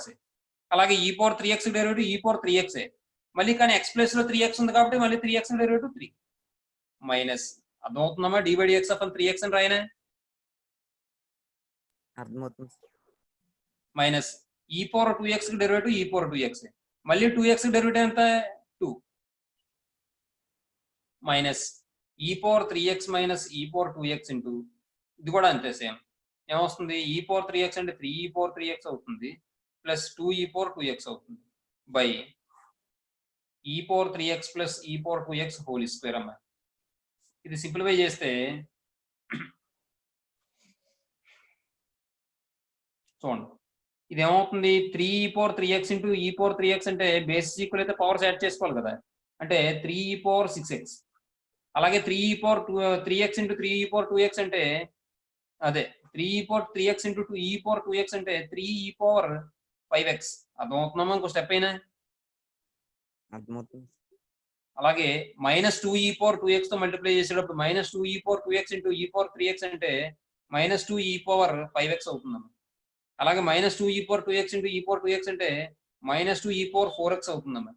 అలాగే e power 3x derivative e power 3x మళ్ళీ కానీ x ప్లేస్ లో 3x ఉంది కాబట్టి మళ్ళీ 3x డెరివేటివ్ 3 మైనస్ అర్థమవుతుందమ్మా. d by dx ఆఫ్ 3x అని రాయనే అర్థమవుతుంది. Minus e power 2x derivative e power 2x మళ్ళీ 2x డెరివేటివ్ ఎంత 2 minus e power 3x minus e power 2x into ఇది కూడా అంతే సేమ్. ఏమొస్తుంది e power 3x అంటే 3e power 3x అవుతుంది ప్లస్ 2e power 2x అవుతుంది by e power 3x plus e power 2x whole square అమ్మా. ఇది సింప్లిఫై చేస్తే చూడండి ఇది ఏమవుతుంది 3e power 3x into e power 3x అంటే బేసిస్ ఈక్వల్ అయితే పవర్స్ యాడ్ చేసుకోవాలి కదా, అంటే 3e power 6x. అలాగే 3e power 3x into 3e power 2x అంటే అదే 3e power 3x into 2e power 2x అంటే 3e power 5x. అర్థమవుతున్నామా ఇంకో స్టెప్ అయినా. అర్థమవుతుంది. అలాగే మైనస్ 2e power 2x తో మల్టిప్లై చేసేటప్పుడు minus 2e power 2x into e power 3x అంటే మైనస్ 2e power 5x అవుతుందమ్మా. అలాగే minus 2e power 2x into e power 2x అంటే మైనస్ 2e power 4x అవుతుందమ్మా.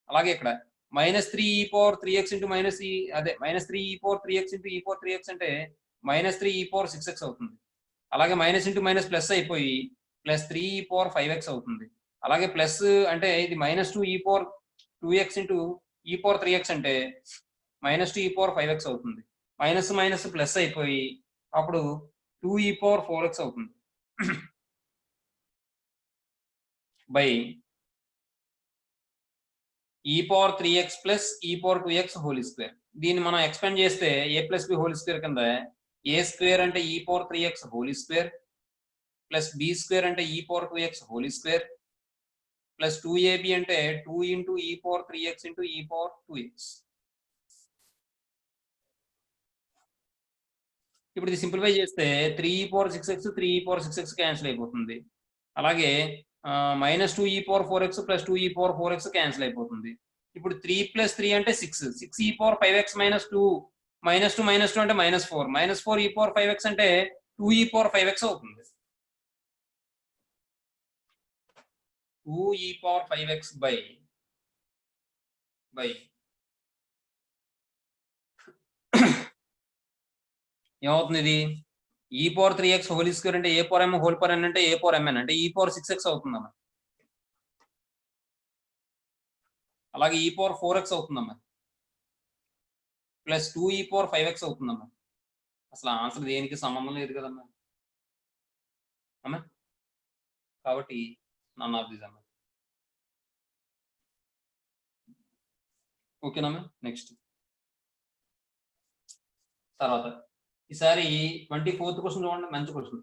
అలాగే ఇక్కడ minus 3e power 3x into minus minus 3e power 3x into e power 3x అంటే మైనస్ 3e power 6x అవుతుంది. అలాగే మైనస్ ఇంటూ మైనస్ ప్లస్ అయిపోయి ప్లస్ 3e power 5x అవుతుంది. అలాగే ప్లస్ అంటే ఇది minus 2e power 2x into e power 3x అంటే మైనస్ 2e power 5x అవుతుంది. మైనస్ మైనస్ ప్లస్ అయిపోయి అప్పుడు 2e power 4x అవుతుంది by e power 3x plus e power 2x whole square. దీన్ని మనం ఎక్స్పాండ్ చేస్తే a plus b whole square కింద a స్క్వేర్ అంటే e power 3x whole square plus b square అంటే e power 2x whole square plus 2ab అంటే 2 into e power 3x into e power 2x. ఇప్పుడు ఇది సింప్లిఫై చేస్తే 3e power 6x 3e power 6x cancel అయిపోతుంది. అలాగే minus 2e power 4x plus 2e power 4x cancel అయిపోతుంది. ఇప్పుడు 3 ప్లస్ 3 అంటే 6e power 5x minus 2 minus 2 minus 2 అంటే minus 4 minus 4e power 5x అంటే 2e power 5x అవుతుంది. 2e power 5x బై ఏమవుతుంది ఇది e power 3x whole square అంటే a power m whole power n అంటే a power mn అంటే e power 6x అవుతుందమ్మా. అలాగే e power 4x అవుతుందమ్మా ప్లస్ 2e power 5x అవుతుందమ్మా. అసలు ఆన్సర్ దేనికి సంబంధం లేదు కదమ్మా అమ్మా. కాబట్టి నన్ ఆఫ్ దిస్ అమ్మా. ఓకేనమ్మా. నెక్స్ట్ తర్వాత ఈసారి 24th క్వశ్చన్ చూడండి, మంచి క్వశ్చన్.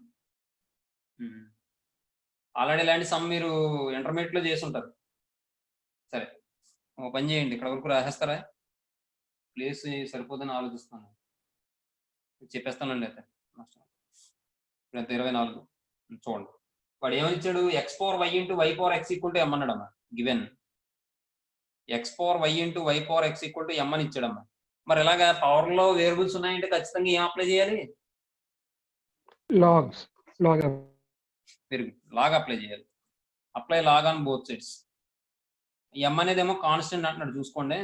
ఆల్రెడీ ఇలాంటి సమ్ మీరు ఇంటర్మీడియట్ లో చేసి ఉంటారు. సరే ఒక పని చేయండి, ఇక్కడ వరకు రాసేస్తారా, ప్లేస్ సరిపోదని ఆలోచిస్తాను, చెప్పేస్తానండి. అయితే ఇప్పుడు ఎంత 24 చూడండి. వాడు ఏమని ఇచ్చాడు, x power y into y power x equal to m అన్నాడమ్మా. Given x power y into y power x equal to m అని ఇచ్చాడమ్మా. మరి ఇలాగా పవర్ లో వేరియబుల్స్ ఉన్నాయంటే ఖచ్చితంగా ఏం అప్లై చేయాలి, log లాగ్ అప్లై చేయాలి. Apply log on both sides. M అనేది ఏమో కాన్స్టెంట్ అంటున్నాడు చూసుకోండి.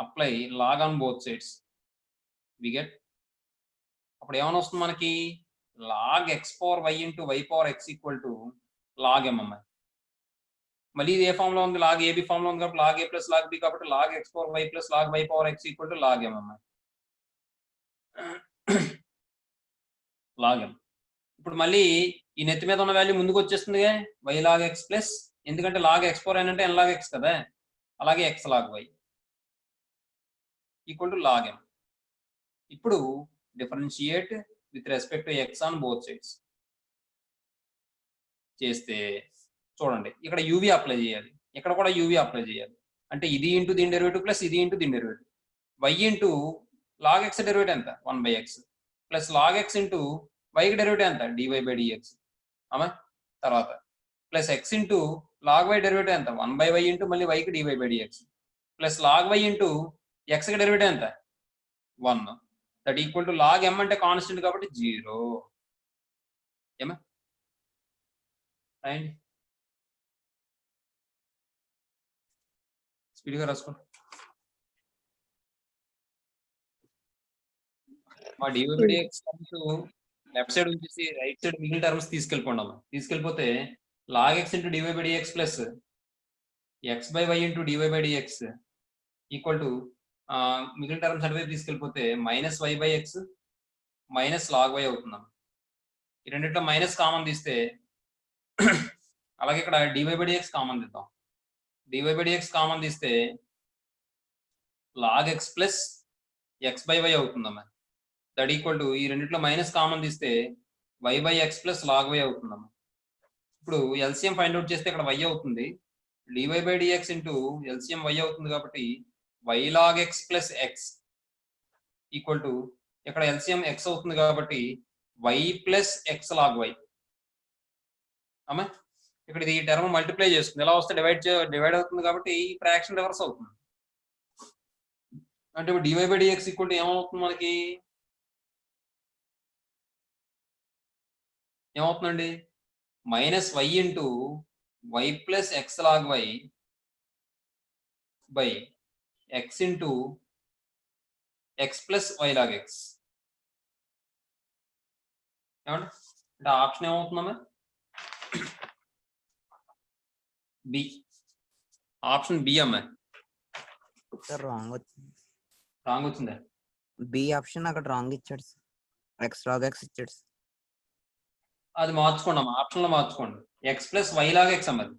Apply log on both sides we get. అప్పుడు ఏమైనా వస్తుంది మనకి, log x power y into y power x equal to log m అమ్మాయి. మళ్ళీ ఇది ఏ ఫామ్ లో ఉంది, లాగ్ ఏబి ఫామ్ లో ఉంది కాబట్టి log a plus log b కాబట్టి log x power y plus log y power x equal to log m అమ్మాయి. Log m. ఇప్పుడు మళ్ళీ ఈ నెత్తి మీద ఉన్న వాల్యూ ముందుకు వచ్చేస్తుంది వై లాగ్ ఎక్స్ ప్లస్, ఎందుకంటే లాగ్ ఎక్స్ పవర్ ఎన్ అంటే ఎన్ లాగ్ ఎక్స్ కదా, అలాగే x log y equal to log m. ఇప్పుడు differentiate with respect to x on both sides చేస్తే చూడండి ఇక్కడ యూవి అప్లై చేయాలి, ఇక్కడ కూడా యూవి అప్లై చేయాలి. అంటే ఇది ఇంటూ దీని డెరివేటివ్ ప్లస్ ఇది ఇంటూ దీని derivative. Y into log x derivative ఎంత 1/x plus log x into వైకి డెరివేటివ్ ఎంత dy/dx. అమ్మా తర్వాత plus x into log y derivative ఎంత 1/y ఇంటూ మళ్ళీ వైకి dy/dx plus log y into ఎక్స్కి డెరివేటివ్ ఎంత 1. That equal to log m అంటే కాన్స్టెంట్ కాబట్టి 0. ఏమా రాయండి, స్పీడ్గా రాసుకోండి. మా dy/dx లెఫ్ట్ సైడ్ ఉంచేసి రైట్ సైడ్ మిగిలిన టర్మ్స్ తీసుకెళ్ళిపోండి అమ్మా. తీసుకెళ్ళిపోతే log x into dy/dx plus x/y into dy/dx equal to మిగిలిన టర్మ్స్ అటువైపు తీసుకెళ్ళిపోతే minus y/x minus log y అవుతుందమ్మా. ఈ రెండింటిలో మైనస్ కామన్ తీస్తే అలాగే ఇక్కడ dy/dx కామన్ తీద్దాం. dy/dx కామన్ తీస్తే లాగ్ ఎక్స్ ప్లస్ x/y అవుతుందమ్మా. దట్ ఈక్వల్ టు ఈ రెండింటిలో మైనస్ కామన్ తీస్తే y/x ప్లస్ లాగ్ వై అవుతుందమ్మా. ఇప్పుడు ఎల్సిఎం ఫైండ్ అవుట్ చేస్తే ఇక్కడ y అవుతుంది, dy/dx ఇంటూ ఎల్సిఎం y అవుతుంది కాబట్టి y log x plus x equal to ఇక్కడ ఎల్సిఎం x అవుతుంది కాబట్టి y plus x log y. అమ్మా ఇక్కడ ఇది టర్మ్ మల్టిప్లై చేస్తుంది, ఎలా వస్తే డివైడ్ అవుతుంది కాబట్టి ఈ ఫ్రాక్షన్ రివర్స్ అవుతుంది. అంటే ఇప్పుడు dy/dx ఈక్వల్ టు ఏమవుతుంది మనకి, ఏమవుతుందండి minus y into y plus x log y by x into x plus y log x. ఏమంటే అంటే ఆప్షన్ ఏమవుతుందమ్మా బి, ఆప్షన్ బి అమ్మా. సార్ రాంగ్ వచ్చింది. రాంగ్ వచ్చిందా? బి ఆప్షన్ అక్కడ రాంగ్ ఇచ్చాడు సార్, ఎక్స్ లాగ్ ఎక్స్ ఇచ్చాడు సార్. అది మార్చుకోండి అమ్మా, ఆప్షన్ లో మార్చుకోండి, x plus y log x అమ్మది.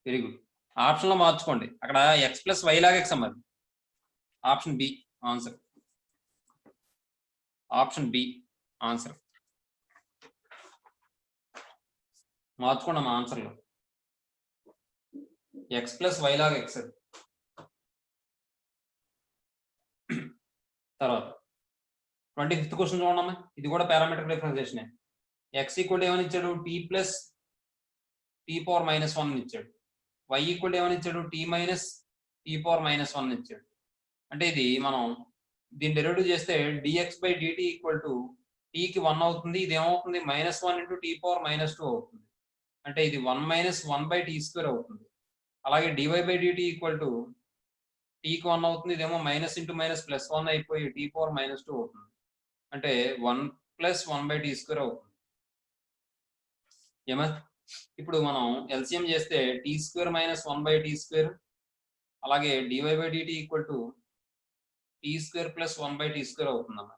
వెరీ గుడ్, ఆప్షన్ లో మార్చుకోండి, అక్కడ x plus y log x అమ్మది. Option B answer, option B answer. మార్చుకోండి అమ్మా ఆన్సర్లో, x plus y log x. తర్వాత 25th క్వశ్చన్ చూడమ్మా, ఇది కూడా పారామెట్రిక్ డిఫరెన్షియేషన్. ఎక్స్ ఈక్వల్ ఏమని ఇచ్చాడు t plus t power minus 1 ఇచ్చాడు, వై ఈక్వల్ ఏమని ఇచ్చాడు t minus t power minus 1 ఇచ్చాడు. అంటే ఇది మనం దీన్ని డెరివేటివ్ చేస్తే dx/dt ఈక్వల్ టు టీకి 1 అవుతుంది, ఇది ఏమవుతుంది -1 ఇంటూ టీ పవర్ -2 అవుతుంది. అంటే ఇది 1 - 1/t² అవుతుంది. అలాగే dy/dt ఈక్వల్ టు టీకి 1 అవుతుంది, ఇదేమో మైనస్ ఇంటూ మైనస్ ప్లస్ 1 అయిపోయి టీ పవర్ -2 అవుతుంది. అంటే 1 + 1/t² అవుతుంది. ఏమా ఇప్పుడు మనం ఎల్సిఎం చేస్తే t² - 1/t², అలాగే dy/dt equal to t² + 1/t² అవుతుందమ్మా.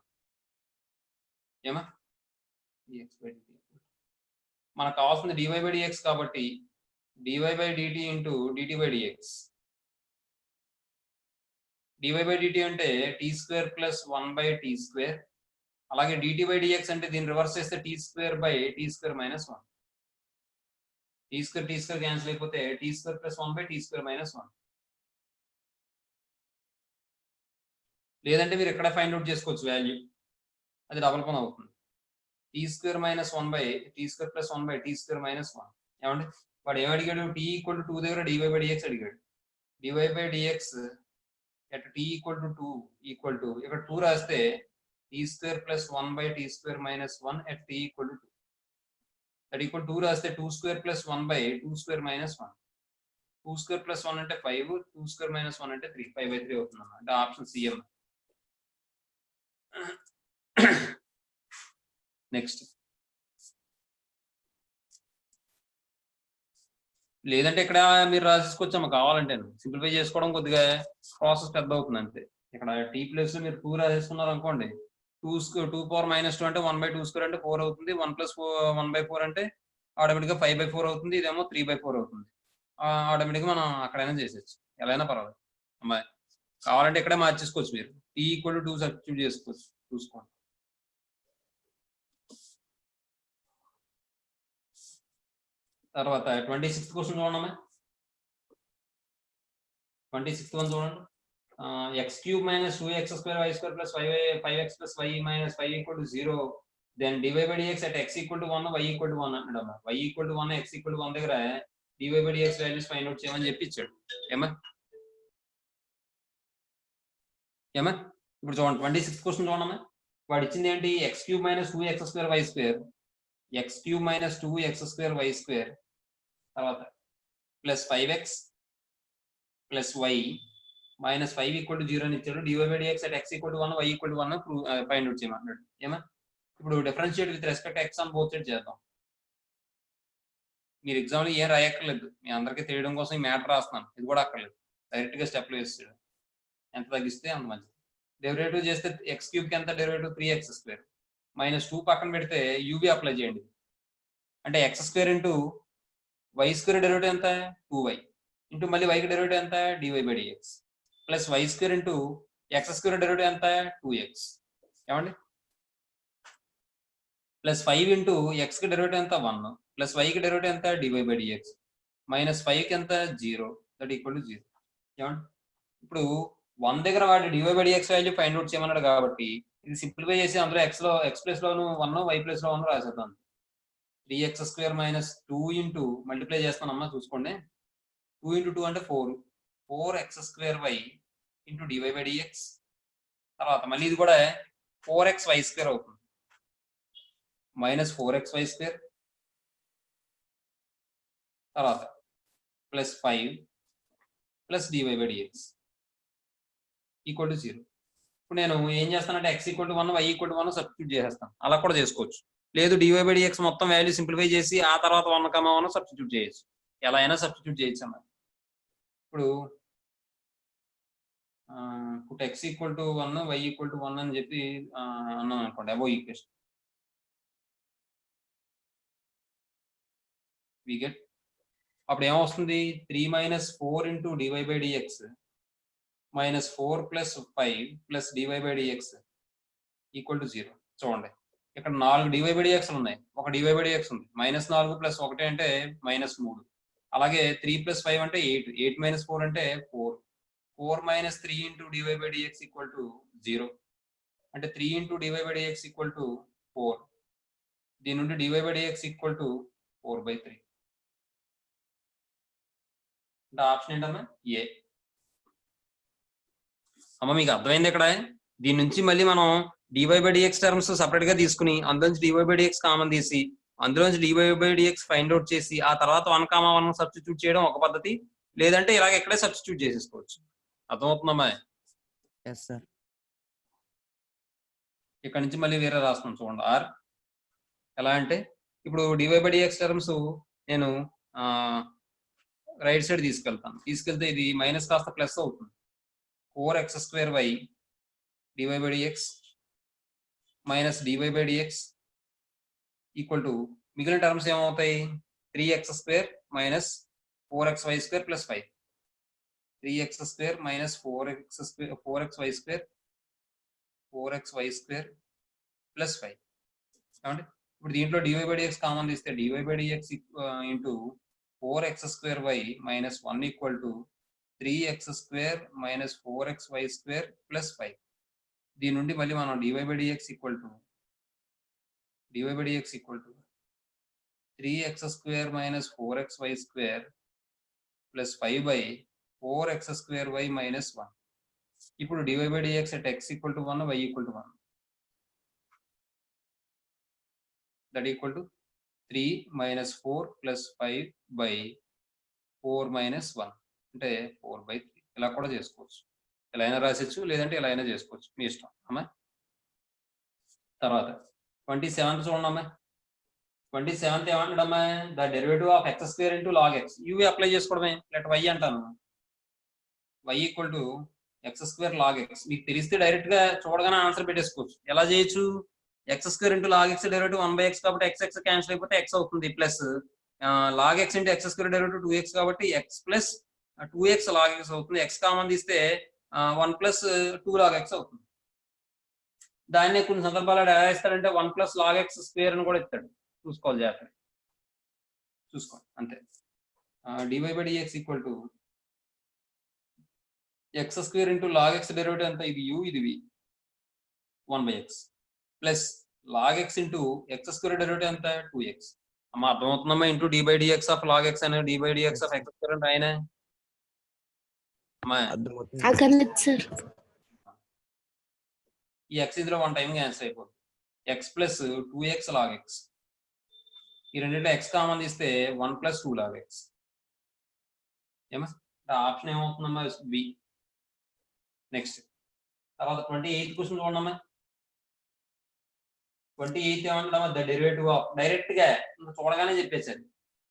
ఏమా మనకు కావాల్సింది dy/dx కాబట్టి dy/dt ఇంటూ dt/dx. dy/dt అంటే t² + 1/t², అలాగే dt/dx అంటే దీన్ని రివర్స్ చేస్తే t² / t² - 1. t² క్యాన్సిల్ అయిపోతే t² + 1/t² - 1. లేదంటే మీరు ఎక్కడ ఫైండ్ అవుట్ చేసుకోవచ్చు వాల్యూ, అది డబుల్ పని అవుతుంది. t² - 1/t² + 1/t² - 1. ఏమండి వాడు ఏం అడిగాడు, t = 2 దగ్గర dy/dx అడిగాడు. dy/dx at t = 2 equal to ఇక్కడ 2 రాస్తే t² + 1/t² - 1 at t = 2. That equal 2 రాస్తే 2² + 1/2² - 1. 2² + 1 అంటే 5, 2² - 1 అంటే 3, 5/3 అవుతుంది అన్నమాట. అంటే ఆప్షన్ సి అన్నమాట. నెక్స్ట్ లేదంటే ఇక్కడ మీరు రాసేసుకోవచ్చమ్మా కావాలంటే సింప్లిఫై చేసుకోవడం కొద్దిగా ప్రాసెస్ పెద్ద అవుతుంది అంతే. ఇక్కడ టీ ప్లేస్ లో మీరు 2 రాసేసుకున్నారు అనుకోండి, 2 పవర్ -2 అంటే 1/2² అంటే 4 అవుతుంది. 1 + 1/4 అంటే ఆటోమేటిక్గా 5/4 అవుతుంది. ఇదేమో 3/4 అవుతుంది. ఆటోమేటిక్గా మనం అక్కడైనా చేసేయచ్చు, ఎలా అయినా పర్వాలేదు అమ్మాయి. కావాలంటే ఇక్కడే మార్చేసుకోవచ్చు మీరు, టీ = 2 సబ్స్టిట్యూట్ చేసుకోవచ్చు, చూసుకోండి. తర్వాత 26th క్వశ్చన్ చూడండి. 26th వన్ చూడండి. x³ - 2x² y² + 5x + y - 5 = 0. Then dy/dx at x = 1 y = 1 అంటాడమ్మా. y = 1 x = 1 దగ్గర dy/dx వాల్యూస్ ఫైండ్ అవుట్ చేయమని చెప్పి ఇచ్చాడు. ఏమా ఇప్పుడు చూడండి 26th క్వశ్చన్ చూడమ్మా. వాడు ఇచ్చింది ఏంటి? x³ - 2x² y², x³ - 2x² y² తర్వాత ప్లస్ 5x ప్లస్ y - 5 = 0 అని ఇచ్చాడు. dy/dx at x = 1 y = 1 find out చేయమన్నాడు. ఏమా ఇప్పుడు differentiate with respect x on both side చేద్దాం. మీరు ఎగ్జామ్లో ఏం రాయక్కర్లేదు, మీ అందరికీ తెలియడం కోసం ఈ మ్యాటర్ రాస్తున్నాను. ఇది కూడా అక్కర్లేదు, డైరెక్ట్గా స్టెప్లో వేస్తాడు. ఎంత తగ్గిస్తే అంత మంచిది. డెరివేటివ్ చేస్తే x³ కి ఎంత డెరివేటివ్? 3x² -2 పక్కన పెడితే యూబీ అప్లై చేయండి. అంటే x² ఇంటూ y² డెరివేటివ్ ఎంత? 2y ఇంటూ మళ్ళీ yకి డెరివేటివ్ ఎంత? dy/dx plus y² into x² derivative ఎంత? 2x. ఏమండి? ప్లస్ 5 ఇంటూ xకి డెరివేటివ్ ఎంత? 1 ప్లస్ yకి డెరివేటివ్ ఎంత? dy/dx -5కి ఎంత? 0 దట్ ఈక్వల్ టు 0. ఏమండి? ఇప్పుడు 1 దగ్గర వాడి dy/dx వాల్యూ ఫైండ్ అవుట్ చేయమన్నాడు కాబట్టి ఇది సింప్లిఫై చేసి అందులో x ప్లేస్ లోను 1 y ప్లేస్ లో 1 రాసేద్దాం. 3x² - 2 ఇంటూ మల్టిప్లై చేస్తానమ్మా చూసుకోండి. 2 ఇంటూ 2 అంటే 4, 4x² ఇంటూ dy/dx తర్వాత మళ్ళీ ఇది కూడా 4xy² అవుతుంది. -4xy² తర్వాత plus 5 plus dy/dx equal to 0. ఇప్పుడు నేను ఏం చేస్తానంటే x = 1 y = 1 సబ్స్టిట్యూట్ చేసేస్తాను. అలా కూడా చేసుకోవచ్చు. లేదు dy/dx మొత్తం వాల్యూ సింప్లిఫై చేసి ఆ తర్వాత 1, 1 సబ్స్టిట్యూట్ చేయొచ్చు. ఎలా అయినా సబ్స్టిట్యూట్ చేయొచ్చు అన్నమాట. ఇప్పుడు x = 1 y = 1 అని చెప్పి అన్నాం అనుకోండి, అబోవ్ ఈక్వేషన్ వి గెట్. అప్పుడు ఏమొస్తుంది? 3 - 4 into dy/dx -4 + 5 + dy/dx equal to 0. చూడండి ఇక్కడ 4 dy/dx ఉన్నాయి, ఒక dy/dx ఉంది. -4 + 1 అంటే -3. అలాగే 3 + 5 అంటే 8, 8 - 4 అంటే 4, 4 - 3 ఇంటూ dy/dx ఈక్వల్ టు 0. అంటే 3 ఇంటూ dy/dx ఈక్వల్ టు 4. దీని నుండి dy/dx ఈక్వల్ టు 4/3. అంటే ఆప్షన్ ఏంటమ్మా? ఏ. అమ్మ మీకు అర్థమైంది ఇక్కడ? దీని నుంచి మళ్ళీ మనం dy/dx టర్మ్స్ సపరేట్ గా తీసుకుని అందులోంచి dy/dx కామన్ తీసి అందులోంచి dy/dx ఫైండ్ అవుట్ చేసి ఆ తర్వాత 1, 1 సబ్స్టిట్యూట్ చేయడం ఒక పద్ధతి. లేదంటే ఇలాగ ఇక్కడే సబ్స్టిట్యూట్ చేసేసుకోవచ్చు. అర్థమవుతుందమ్మా? Yes sir. ఇక్కడ నుంచి మళ్ళీ వేరే రాస్తాం చూడండి. ఆర్ ఎలా అంటే ఇప్పుడు dy/dx టర్మ్స్ నేను రైట్ సైడ్ తీసుకెళ్తాను. తీసుకెళ్తే ఇది మైనస్ కాస్త ప్లస్ అవుతుంది. 4x² dy/dx minus dy/dx equal to మిగిలిన టర్మ్స్ ఏమవుతాయి? 3x² minus 4xy² plus 5. 3x² minus 4xy² plus 5. ఏమండి? ఇప్పుడు దీంట్లో dy/dx కామన్ తీస్తే dy/dx into 4x² minus 1 equal to 3x² minus 4xy² plus 5. దీని నుండి మళ్ళీ మనం dy/dx equal to 3x² minus 4xy² plus 5/4x² minus 1. ఇప్పుడు dy/dx at x = 1 y = 1 that equal to 3 - 4 + 5/4 - 1 అంటే 4/3. ఇలా కూడా చేసుకోవచ్చు, ఇలా అయినా రాసేచ్చు, లేదంటే ఇలా అయినా చేసుకోవచ్చు, మీ ఇష్టం అమ్మా. తర్వాత 27th చూడండి అమ్మా. 27th ఏమంటాడమ్మా the derivative of x square into log x ఇవి అప్లై చేసుకోవడమే లెట్ వై అంటాను y equal to x square log x మీకు తెలిస్తే డైరెక్ట్ గా చూడగానే ఆన్సర్ పెట్టేసుకోవచ్చు ఎలా చేయొచ్చు x square into log x derivative 1/x కాబట్టి ఎక్స్ ఎక్స్ క్యాన్సిల్ అయిపోతే ఎక్స్ అవుతుంది plus log x into x square derivative 2x కాబట్టి x plus 2x log x అవుతుంది ఎక్స్ కామన్ తీస్తే 1 ప్లస్ 2 లాగ్ ఎక్స్ అవుతుంది దాన్నే కొన్ని సందర్భాల్లో ఎలా ఇస్తాడంటే 1 ప్లస్ లాగ్ ఎక్స్ స్క్వేర్ అని కూడా ఇస్తాడు చూసుకోవాలి జాగ్రత్త చూసుకోండి అంతే dy/dx equal to x square into log x derivative ఎంత ఇది u ఇది v 1/x plus log x into x square derivative ఎంత 2x అమ్మా అర్థమవుతుందమ్మా into dy/dx of log x అనే dy/dx ఆఫ్ ఎక్స్ స్క్వేర్ అంటే ఆయన అమ్మా ఈ ఎక్స్ ఇందులో 1 టైం క్యాన్సిల్ అయిపోతుంది x plus 2x log x ఈ రెండింటిలో ఎక్స్ కామన్ తీస్తే 1 ప్లస్ 2 లాగ్ ఎక్స్ ఏమా ఆప్షన్ ఏమవుతుందమ్మా బి నెక్స్ట్ తర్వాత 28th క్వశ్చన్ చూడమ్మా 28th ఏమంటామా ద డెరివేటివ్ ఆఫ్ డైరెక్ట్ గా చూడగానే చెప్పేసారు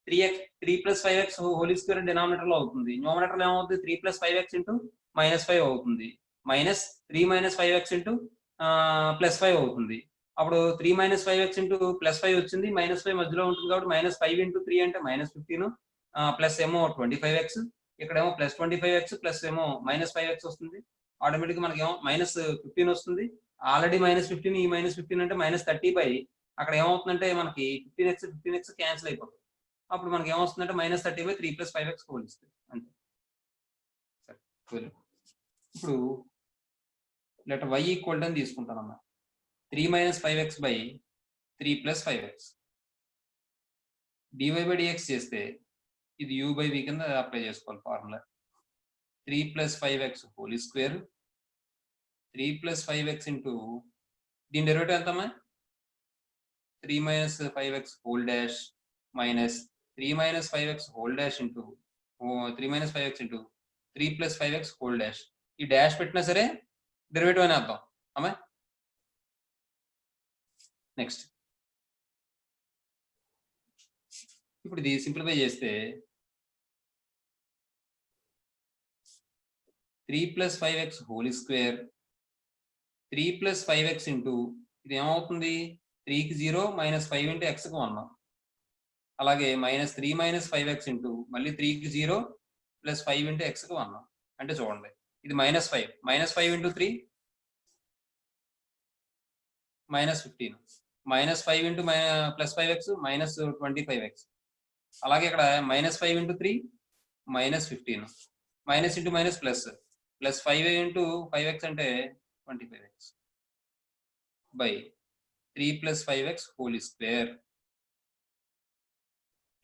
3 plus 5x whole square denominator లో అవుతుంది న్యూమరేటర్ లో ఏమవుతుంది 3 ప్లస్ 5x ఇంటూ -5 అవుతుంది మైనస్ 3 మైనస్ 5x ఇంటూ +5 అవుతుంది అప్పుడు 3 మైనస్ 5x ఇంటూ +5 వచ్చింది -5 మధ్యలో ఉంటుంది కాబట్టి -5 ఇంటూ 3 అంటే -15 ప్లస్ ఏమో 25x ఇక్కడేమో +25x ప్లస్ ఏమో -5x వస్తుంది ఆటోమేటిక్ మనకి ఏమో -15 వస్తుంది ఆల్రెడీ -15 ఈ -15 అంటే -30 అక్కడ ఏమవుతుందంటే మనకి 15x క్యాన్సిల్ అయిపోతుంది అప్పుడు మనకి ఏమొస్తుందంటే -30 3 + 5x హోల్ ఇస్తుంది అంతే సరే ఇప్పుడు లెటర్ y ఈక్వల్ అని తీసుకుంటానమ్మా 3 - 5x / 3 + 5x dy/dx చేస్తే ఇది u/v కింద అప్లై చేసుకోవాలి formula 3 + 5x whole square 3 + 5x into దీని డెరివేటివ్ ఎంతమ్మా 3 - 5x whole dash minus 3 - 5x whole dash into 3 - 5x into 3 + 5x whole dash ఈ డాష్ పెట్టినా సరే డెరివేటివ్ అని అర్థం అమ్మా నెక్స్ట్ ఇప్పుడు ఇది సింప్లిఫై చేస్తే 3 + 5x whole square 3 + 5x into ఇది ఏమవుతుంది 3కి 0 -5 ఇంటూ x కి 1 అలాగే -3 - 5x ఇంటూ మళ్ళీ 3కి 0 + 5 ఇంటూ x కి 1 అంటే చూడండి ఇది -5 -5 ఇంటూ 3 -15 -5 ఇంటూ +5x -25x అలాగే ఇక్కడ -5 into 3 -15 minus into minus plus 5 into 5x అంటే 25x by 3 + 5x whole square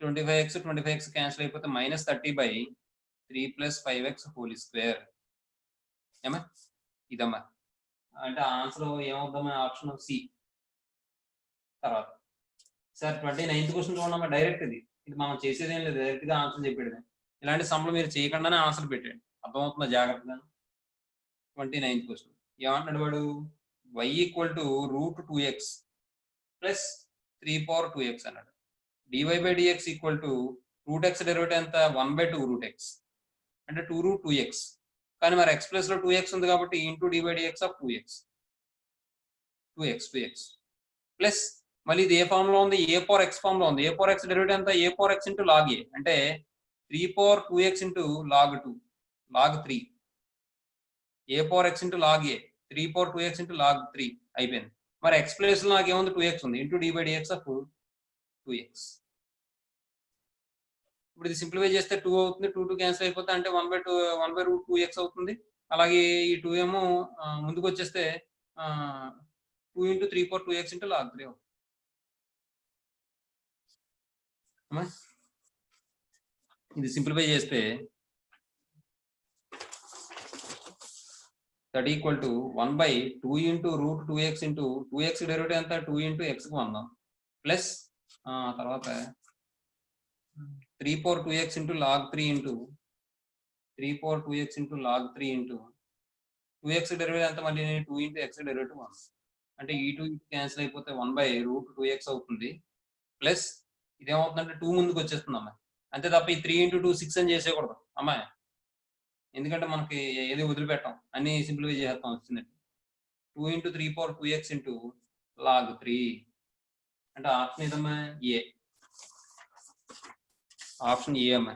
25x cancel అయిపోతే -30 3 + 5x హోల్ స్క్వేర్ ఏమా ఇదమ్మా అంటే ఆన్సర్ ఏమవుతామా ఆప్షన్ సి తర్వాత సార్ 29th క్వశ్చన్ చూడమ్మా డైరెక్ట్ ఇది మనం చేసేది ఏం లేదు డైరెక్ట్ గా ఆన్సర్ చెప్పేది ఇలాంటి సమ్లు మీరు చేయకుండానే ఆన్సర్ పెట్టండి అర్థమవుతుందా జాగ్రత్తగా 29th క్వశ్చన్ ఏమంటున్నాడు వాడు y = √2x ప్లస్ 3/2x అన్నాడు dy/dx = √x డెరివేటివ్ ఎంత 1/2 √x అంటే 2√2x కానీ మరి x ప్లస్ లో 2x ఉంది కాబట్టి into dy/dx of 2x plus మళ్ళీ ఇది ఏ ఫామ్ లో ఉంది a/x ఫామ్ లో ఉంది a/x డెరివేటివ్ ఎంత a/x ఇంటూ log a అంటే 3/2x into log 2 log 3 a/x into log a 3/2x into log 3 అయిపోయింది మరి x ప్లేస్ లో నాకు ఏముంది 2x ఉంది ఇంటూ dy/dx ఆఫ్ 2x ఇప్పుడు ఇది సింప్లిఫై చేస్తే 2 అవుతుంది 2 క్యాన్సిల్ అయిపోతే అంటే 1/2x అవుతుంది అలాగే ఈ 2 ఏమో ముందుకు వచ్చేస్తే 2 ఇంటూ 3/2x ఇంటూ log 3 అవుతుంది ఇది సింప్లిఫై చేస్తే that equal to 1/2 into √2x into 2x derivative ఎంత 2 ఇంటూ x కి 1 ప్లస్ తర్వాత 3/2x into log 3 into 3/2x into log 3 into 2x derivative ఎంత మళ్ళీ 2 ఇంటూ x డెరివేటివ్ 1 అంటే ఈ 2 క్యాన్సిల్ అయిపోతే 1/√2x అవుతుంది ప్లస్ ఇదేమవుతుందంటే 2 ముందుకు వచ్చేస్తుంది అమ్మాయి. అంతే తప్ప ఈ 3 × 2 6 అని చేసేయకూడదు అమ్మాయి. ఎందుకంటే మనకి ఏది వదిలిపెట్టాం, అన్ని సింప్లిఫై చేసేస్తాం వచ్చింది. 2 × 3^2x log 3 అంటే ఆప్షన్ ఏదమ్మా? ఏ. ఆప్షన్ ఏ అమ్మా,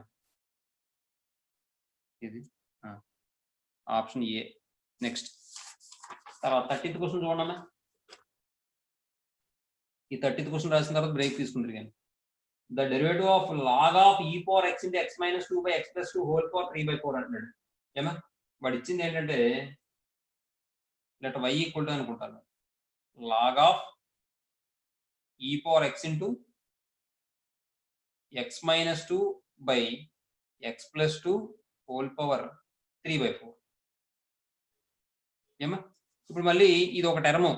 ఇది ఆప్షన్ ఏ. నెక్స్ట్ తర్వాత 30th క్వశ్చన్ చూడండి అమ్మా. ఈ 30th క్వశ్చన్ రాసిన తర్వాత బ్రేక్ తీసుకుంటారు కానీ the derivative of log of e power x into x minus 2 by x plus 2 whole power 3/4 అంటున్నాడు. ఏమా వాడు ఇచ్చింది ఏంటంటే లెట్ y ఈక్వల్ టు అనుకుంటాను log of e power x into x minus 2 by x plus 2 whole power 3/4. ఏమా ఇప్పుడు మళ్ళీ ఇది ఒక టర్మ్,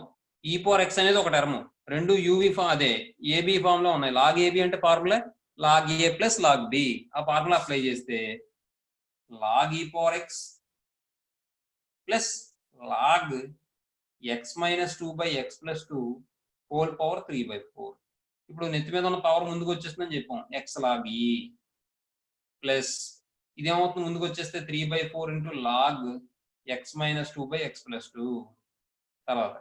e power x అనేది ఒక టర్మ్, రెండు యూవి ఫామ్ అదే ఏబి ఫామ్ లో ఉన్నాయి. లాగ్ ఏబి అంటే formula log a plus log b. ఆ ఫార్ములా అప్లై చేస్తే log e power x plus log x minus 2 by x plus 2 whole power 3/4. ఇప్పుడు నెత్తి మీద ఉన్న పవర్ ముందుకు వచ్చేస్తుందని చెప్పాం, x log e ప్లస్ ఇదేమవుతుంది ముందుకు వచ్చేస్తే 3/4 into log x minus 2 by x plus 2 తర్వాత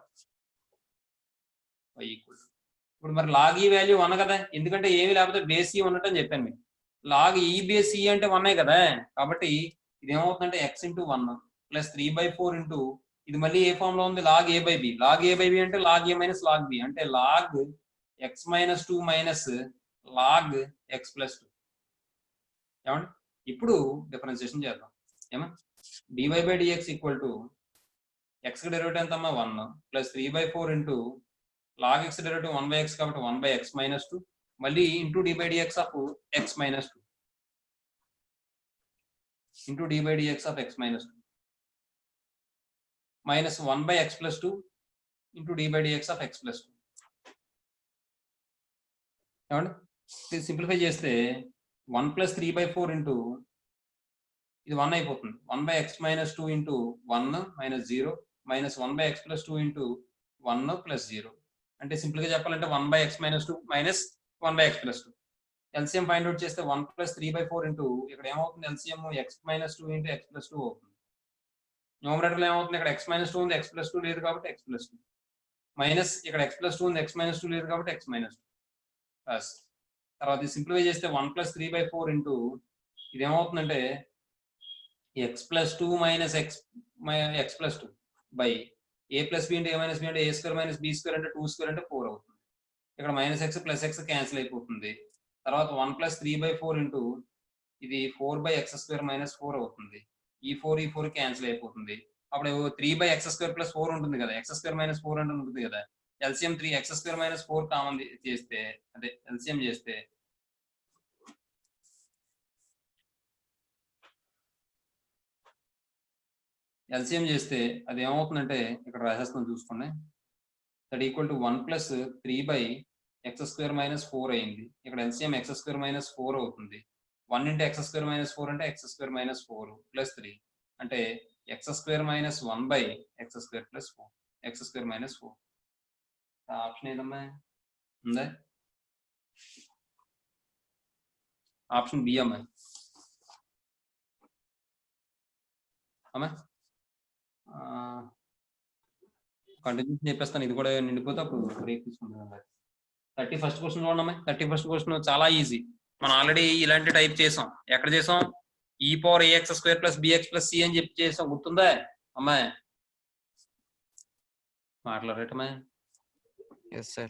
y ఈక్వల్. ఇప్పుడు మరి లాగ్ ఈ వాల్యూ 1 కదా, ఎందుకంటే ఏమి లేకపోతే బేస్ ఈ ఉన్నట్టు అని చెప్పాను మీకు. లాగ్ ఈ బేస్ ఈ అంటే 1 కదా, కాబట్టి ఇది ఏమవుతుందంటే x into 1 ప్లస్ 3/4 into ఇది మళ్ళీ ఏ ఫామ్ లో ఉంది log a by b. Log a by b అంటే log a minus log b అంటే log x minus 2 minus log x plus 2. ఏమండి ఇప్పుడు డిఫరెన్షియేషన్ చేద్దాం. ఏమా dy by dx equal to x కి డెరివేటివ్ ఎంత అమ్మా 1 plus 3/4 into log x derivative 1/x కాబట్టి 1/x minus 2 మళ్ళీ into dy by dx of x minus 2 into dy by dx of x minus 2 minus 1/x plus 2 into dy by dx of x plus 2. ఏమండి సింప్లిఫై చేస్తే 1 ప్లస్ 3/4 ఇంటూ ఇది 1 అయిపోతుంది. 1/x minus 2 into 1 minus 0 minus 1/x plus 2 into 1 plus 0 అంటే సింపుల్ గా చెప్పాలంటే 1/x minus 2 minus 1/x plus 2. LCM find out చేస్తే 1 ప్లస్ 3/4 ఇంటూ ఇక్కడ ఏమవుతుంది LCM x minus 2 into x plus 2 అవుతుంది. న్యూమరేటర్ లో ఏమవుతుంది ఇక్కడ x minus 2 ఉంది, x plus 2 లేదు కాబట్టి x plus 2 మైనస్ ఇక్కడ x plus 2 ఉంది, x minus 2 లేదు కాబట్టి x minus 2 ప్లస్ తర్వాత సింప్లిఫై చేస్తే 1 ప్లస్ 3/4 ఇంటూ ఇది ఏమవుతుందంటే x plus 2 minus x plus 2 by a plus b అంటే a మైనస్ బి అంటే a square minus b square అంటే 2 స్క్వేర్ అంటే 4 అవుతుంది. ఇక్కడ minus x plus x cancel అయిపోతుంది. తర్వాత 1 ప్లస్ 3/4 ఇంటూ ఇది 4/x స్క్వేర్ మైనస్ 4 అవుతుంది. ఈ 4 క్యాన్సిల్ అయిపోతుంది. అప్పుడు 3/x స్క్వేర్ ప్లస్ 4 ఉంటుంది కదా, x స్క్వేర్ మైనస్ 4 అంటే ఉంటుంది కదా. LCM 3x square minus 4 common చేస్తే అదే ఎల్సిఎం చేస్తే అది ఏమవుతుందంటే ఇక్కడ రాసేస్తాం చూసుకోండి. That equal to 1 plus 3/x square minus 4 అయింది. ఇక్కడ ఎల్సిఎం x స్క్వేర్ మైనస్ 4 అవుతుంది. 1 ఇంటూ x స్క్వేర్ మైనస్ 4 అంటే x స్క్వేర్ మైనస్ 4 ప్లస్ 3 అంటే x square minus 1/x square plus 4 x square minus 4. Option ఏదమ్మా ఉందా? ఆప్షన్ బి అమ్మా. అమ్మా కంటిన్యూషన్ చెప్పేస్తాను, ఇది కూడా నిండిపోతే అప్పుడు బ్రేక్ తీసుకుంటాను. 31st క్వశ్చన్ చూడమ్మా. 31st క్వశ్చన్ చాలా ఈజీ. మనం ఆల్రెడీ ఇలాంటి టైప్ చేసాం. ఎక్కడ చేసాం? e power ax square plus bx plus c అని చెప్పి చేసాం, గుర్తుందా అమ్మా? మాట్లాడటమే yes sir.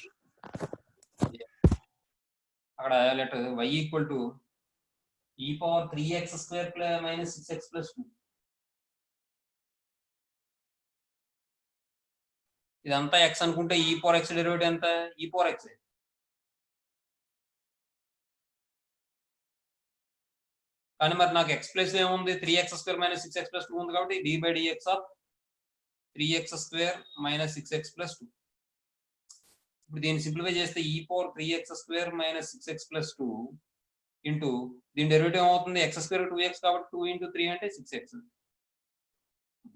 అక్కడ letter y equal to e power 3x square minus 6x plus 2. ఇదంతా x అనుకుంటే e power x డెరివేటివ్ ఎంత? e power x. కానీ మరి నాకు x ప్లస్ ఏముంది? 3x square minus 6x plus 2 ఉంది కాబట్టి d బై dx ఆఫ్ 3x square minus 6x plus 2. ఇప్పుడు దీన్ని సింప్లిఫై చేస్తే e power 3x square minus 6x plus 2 into దీని డెరివేటివ్ ఏమవుతుంది? x స్క్వేర్ 2x కాబట్టి 2 ఇంటూ 3 అంటే 6x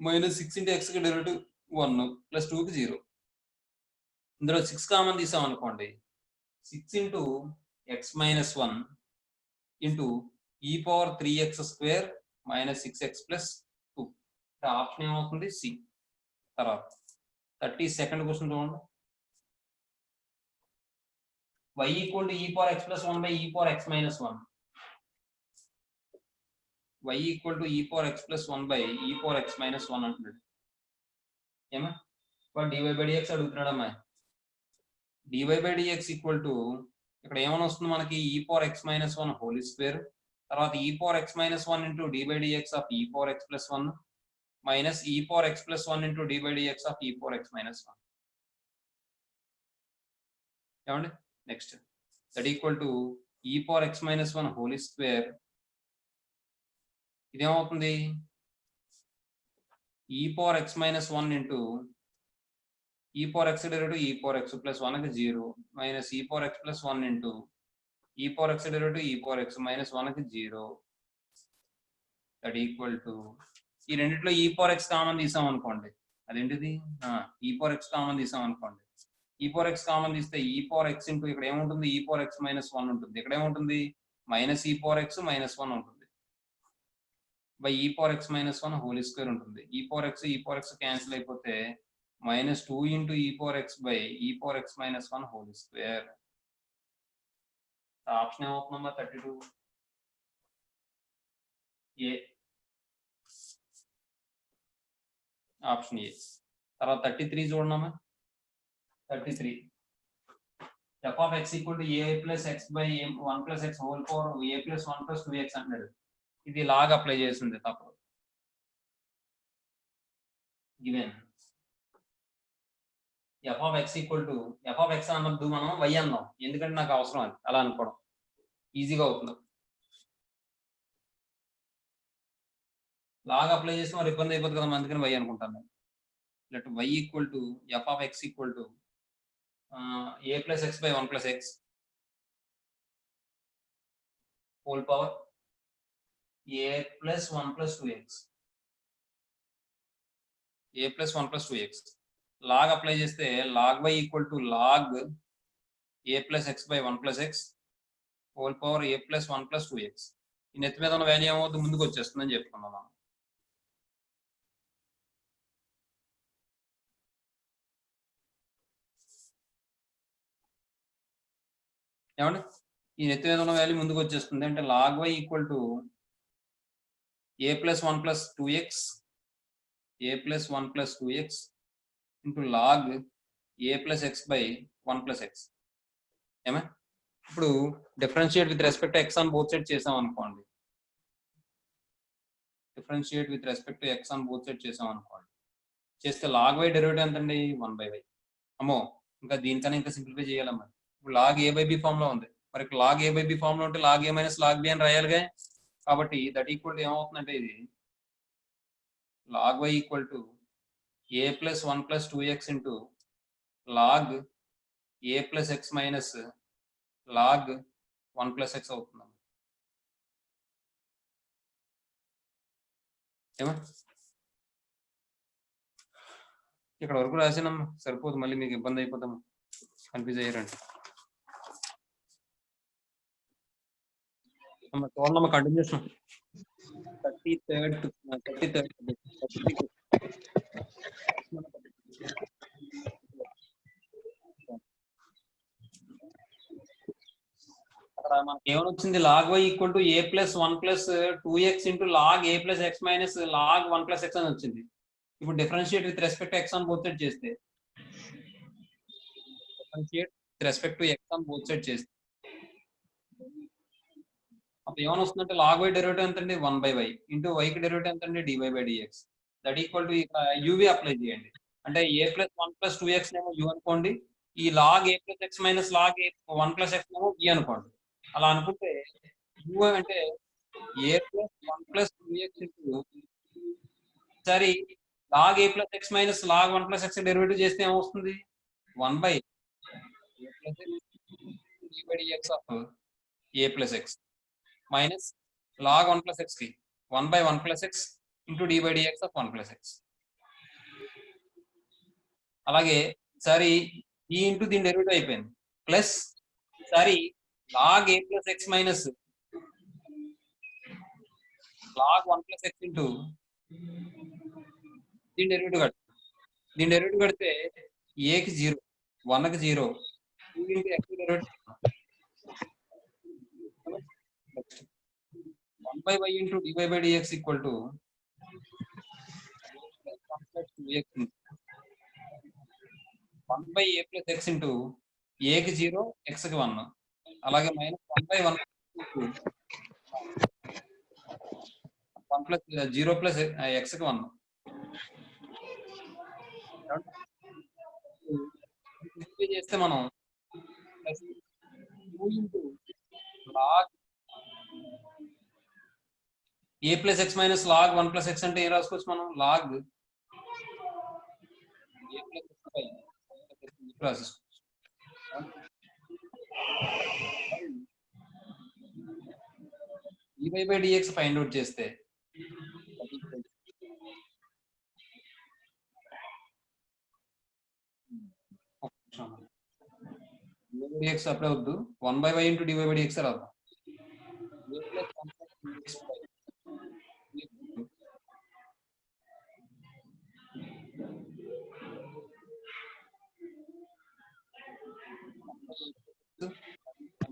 మైనస్ 6 ఇంటూ x కి డెరివేటివ్ 1 ప్లస్ 2 కి 0. ఇందులో 6 కామన్ తీసాం అనుకోండి, 6 into x minus 1 into e power 3x square minus 6x plus 2. Option ఏమవుతుంది? సి. తర్వాత 32nd క్వశ్చన్ చూడండి. y equal to e power x plus 1 by e power x minus 1. y equal to e power x plus 1 by e power x minus 1 అంటున్నాడు. ఏమా వాడు dy by dx అడుగుతున్నాడమ్మా. dy by dx equal to ఇక్కడ ఏమని వస్తుంది మనకి? e power x minus 1 whole square, తర్వాత e power x minus 1 into d by dx of e power x plus 1 minus e power x plus 1 into d by dx of e power x minus 1. ఏమండి? Next that equal to e power x minus 1 whole square. ఇదేమవుతుంది? e power x minus 1 into e power x derivative e power x plus 1 కి 0 minus e power x plus 1 into e power x derivative e power x minus 1 కి 0. దట్ ఈక్వల్ టు ఈ రెండిట్లో e power x కామన్ తీసాం అనుకోండి. అదేంటిది? e power x కామన్ తీసాం అనుకోండి. e power x కామన్ తీస్తే e power x ఇంటూ ఇక్కడ ఏముంటుంది? e power x minus 1 ఉంటుంది. ఇక్కడ ఏముంటుంది? Minus e power x minus 1 ఉంటుంది by e power x minus 1 whole square ఉంటుంది. e power x క్యాన్సిల్ అయిపోతే minus 2 into e power x by e power x minus 1 whole square. Option ఏమవుతుందమ్మా? 32 ఏ. Option A. తర్వాత 33 చూడమ్మా. 33 f of x equal to a plus x by 1 plus x whole power a plus 1 plus 2x అన్నాడు. ఇది లాగ్ అప్లై చేసింది తప్పదు. Given f of x equal to f of x అన్నప్పుడు మనం y అన్నాం. ఎందుకంటే నాకు అవసరం అది అలా అనుకోవడం ఈజీగా అవుతుంది. లాగ్ అప్లై చేస్తే మరి ఇబ్బంది అయిపోతుంది కదా, అందుకని y అనుకుంటాను. Let y equal to f of x equal to a plus x by 1 plus x whole power a plus 1 plus 2x. a plus 1 plus 2x log apply చేస్తే log y equal to log a plus x by 1 plus x whole power a plus 1 plus 2x. ఈ నెత్తి మీద ఉన్న వాల్యూ ఏమవుతుంది? ముందుకు వచ్చేస్తుందని చెప్పుకున్నాం మనం. ఏమండి? ఈ నెత్తి మీద ఉన్న వాల్యూ ముందుకు వచ్చేస్తుంది అంటే log y equal to a plus 1 plus 2x a plus 1 plus 2x into log a plus x by 1 plus x. ఏమా? ఇప్పుడు differentiate with respect to x on both side చేసాం అనుకోండి. Differentiate with respect to x on both side చేసాం అనుకోండి. చేస్తే log y డెరివేటివ్ ఎంత అండి? 1/y. అమ్మో, ఇంకా దీనికన్నా ఇంకా సింప్లిఫై చేయాలమ్మా. ఇప్పుడు log a by b form లో ఉంది. మరి log a by b form లో ఉంటే log a minus log b అని రాయాలిగా. కాబట్టి దట్ ఈక్వల్ టు ఏమవుతుందంటే ఇది log y equal to a plus 1 plus 2x into log a plus x minus log 1 plus x అవుతుంది. ఏమా? ఇక్కడ వరకు రాసినమ్మా, సరిపోదు, మళ్ళీ మీకు ఇబ్బంది అయిపోతాము, కన్ఫ్యూజ్ అయ్యారండి. చూడమ్మా కంటిన్యూషన్ 33rd అక్కడ మనకి ఏమని వచ్చింది? Log y equal to a plus 1 plus 2x into log a plus x minus log 1 plus x అని వచ్చింది. ఇప్పుడు differentiate with respect to x on both side చేస్తే differentiate with respect to x on both side చేస్తే అప్పుడు ఏమని వస్తుందంటే లాగ్ y డెరివేటివ్ ఎంతండి? 1/y ఇంటూ y కి డెరివేటివ్ ఎంతండి? dy by dx. That equal to ఇక్కడ uv అప్లై చేయండి. అంటే a plus 1 plus 2x ఏమో u అనుకోండి, ఈ log a plus x minus log 1 plus x ఏమో v అనుకోండి. అలా అనుకుంటే u అంటే a plus 1 plus 2x into సరే log a plus x minus log 1 plus x derivative చేస్తే ఏమొస్తుంది? 1/a plus x d by dx of a plus x minus log 1 plus x కి 1/1 plus x into d by dx of 1 plus x. అలాగే సరే ఈ ఇంటూ దీని డెరివేటివ్ అయిపోయింది ప్లస్ ఒకసారి log a plus x minus log 1 plus x into దీని డెరివేటివ్ కడితే a కి 0, 1 కి 0, 2 into x derivative 1 by y into dy by dx equal to 1 by a plus x into a కి 0, x కి 1, అలాగే minus 1 by 1 1 plus 0 plus x కి 1. చేస్తే మనం 2 into log a plus x minus log 1 plus x అంటే ఏం రాసుకోవచ్చు మనం? log a plus x by రాసుకోవచ్చు. dy by dx find out చేస్తే dx అప్లై వద్దు, 1 by y into dy by dx రాదు.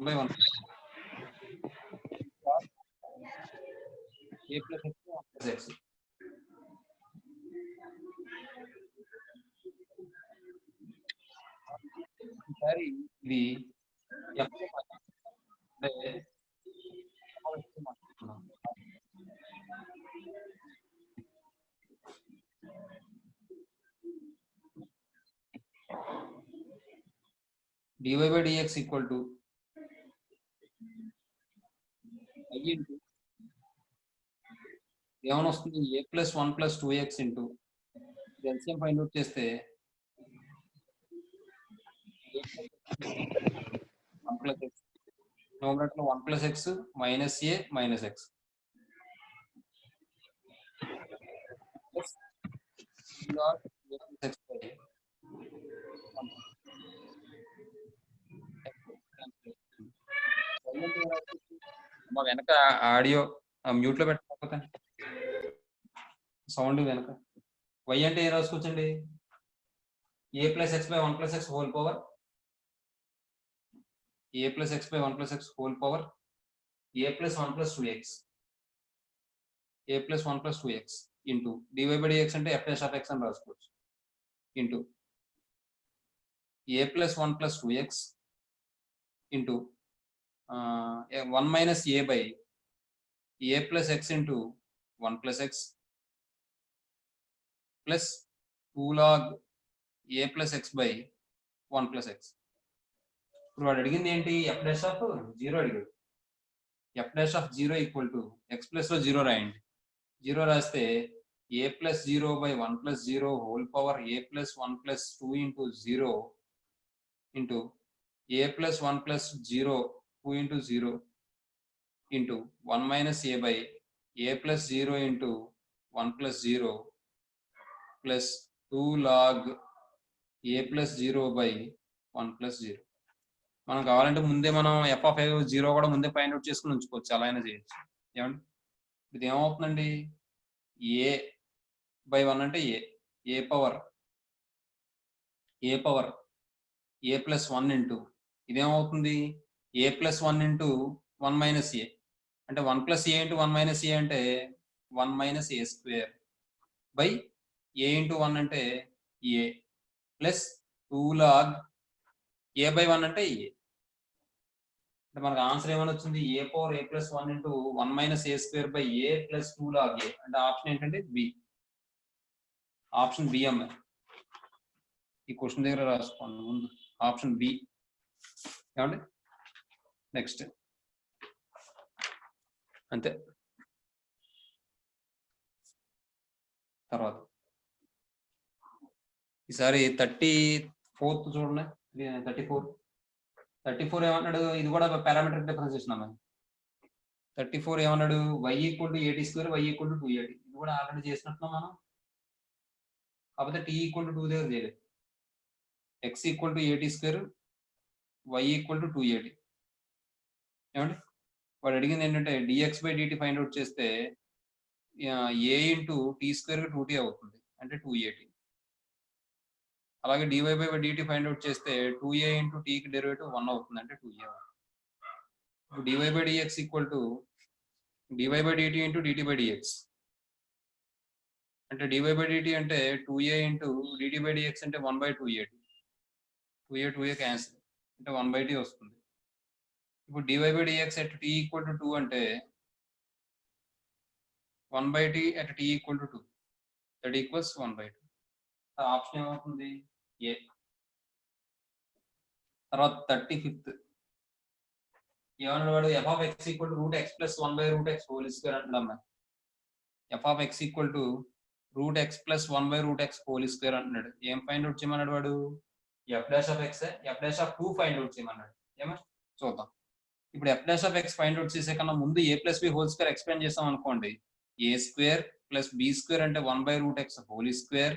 by 1 a plus x 1 plus x. ఈసారి ఇది dy by dx equal to I into ఏమైనా వస్తుంది? a plus 1 plus 2x into LCM find out చేస్తే 1 plus x numerator 1 plus x minus a minus x plus log a plus x by 1. మా వెనక ఆడియో మ్యూట్ లో పెట్టకపోతే సౌండ్ వెనక y అంటే ఏం రాసుకోవచ్చండి? a plus x by 1 plus x whole power a plus x by 1 plus x whole power a plus 1 plus 2x a plus 1 plus 2x into dy by dx అంటే f dash of x అని రాసుకోవచ్చు into a plus 1 plus 2x into 1 minus a by a plus x into 1 plus x plus 2 log a plus x by 1 plus x. ఇప్పుడు వాడు అడిగింది ఏంటి? f dash of 0 అడిగాడు. f dash of 0 equal to x plus లో 0 రాయండి. 0 రాస్తే a plus 0 by 1 plus 0 whole power a plus 1 plus 2 into 0 into a plus 1 plus 0 2 into 0 into 1 minus a by a plus 0 into 1 plus 0 plus 2 log a plus 0 by 1 plus 0. మనం కావాలంటే ముందే మనం f of 0 కూడా ముందే ఫైండ్ అవుట్ చేసుకుని ఉంచుకోవచ్చు, అలా అయినా చేయొచ్చు. ఏమండి ఇది ఏమవుతుందండి? a by 1 అంటే a power a plus 1 into ఇదేమవుతుంది? a plus 1 into 1 minus a అంటే 1 plus a into 1 minus a అంటే 1 minus a square by a into 1 అంటే a plus 2 log a by 1 అంటే a. అంటే మనకు ఆన్సర్ ఏమని వచ్చింది? a power a plus 1 into 1 minus a square by a plus 2 log a. అంటే ఆప్షన్ ఏంటంటే బి, ఆప్షన్ బి అమ్మ. ఈ క్వశ్చన్ దగ్గర రాసుకోండి ముందు, ఆప్షన్ బి. ఏమండి నెక్స్ట్ అంతే. తర్వాత ఈసారి 34th చూడండి. 34 ఏమన్నాడు? ఇది కూడా పారామెట్రిక్ డిఫరెన్షియేషన్ అమ్మ. 34 ఏమన్నాడు? y equal to at square y equal to 2at. ఇది కూడా ఆల్రెడీ చేసినట్టున్నాం మనం, కాకపోతే t ఈక్వల్ టు 2 దగ్గర చేయలేదు. x equal to at square y equal to 2at. ఏమండి వాడు అడిగింది ఏంటంటే dx by dt find out చేస్తే a into tea square 2t అవుతుంది అంటే 2at. అలాగే dy by dt find out చేస్తే 2a ఇంటూ టీకి డెరివేటివ్ 1 అవుతుంది అంటే 2a అవుతుంది. ఇప్పుడు dy by dx equal to dy by dt into dt by dx అంటే డివై బై డిటి అంటే 2a into dt by dx అంటే 1/2a. 2a క్యాన్సిల్ అంటే 1/t వస్తుంది. ఇప్పుడు dy by dx at t equal to 2 అంటే 1/t at t equal to 2 that equals 1/2. Option ఏమవుతుంది ఏ. తర్వాత 35th ఏమన్నాడు వాడు f of x equal to root x plus 1/√x whole square అంటున్నాం. f of x equal to root x plus 1/√x whole square అంటున్నాడు. ఏం ఫైండ్ అవుట్ చేయమన్నాడు వాడు f dash of x f dash of 2 find out చేయమన్నాడు. ఏమో చూద్దాం. ఇప్పుడు f dash of x find out చేసే కన్నా ముందు a plus b whole square explain చేసాం అనుకోండి. a square plus b square అంటే 1/√x whole square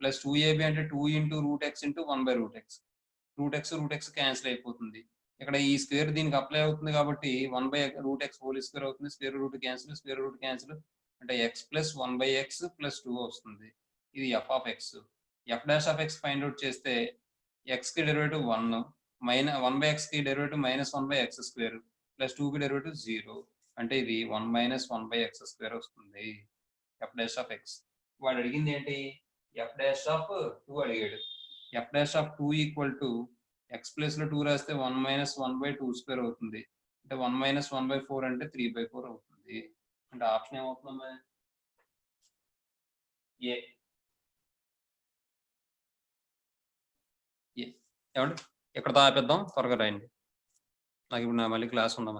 plus 2ab అంటే 2 into root x into 1/√x. root x cancel అయిపోతుంది. ఇక్కడ ఈ స్క్వేర్ దీనికి అప్లై అవుతుంది కాబట్టి 1/√x whole square అవుతుంది. స్క్వేర్ రూట్ క్యాన్సిల్ అంటే x plus 1/x plus 2 వస్తుంది. ఇది f of x. f dash of x find out చేస్తే x కి డెరివేటివ్ 1 1/x కి డెరివేటివ్ -1/x స్క్వేర్ ప్లస్ 2 కి డెరివేటివ్ 0 అంటే ఇది 1 - 1/x స్క్వేర్ వస్తుంది. f dash of x వాడు అడిగింది ఏంటి f dash of 2 అడిగాడు. f dash of 2 equal to x plus లో 2 రాస్తే 1 - 1/2 స్క్వేర్ అవుతుంది. అంటే 1 - 1/4 అంటే 3/4 అవుతుంది. అంటే ఆప్షన్ ఏమవుతుందమ్మా ఏ. ఏమండి ఎక్కడ ఆపేద్దాం త్వరగా రాయండి. నాకు ఇప్పుడు మళ్ళీ క్లాస్ ఉందాం.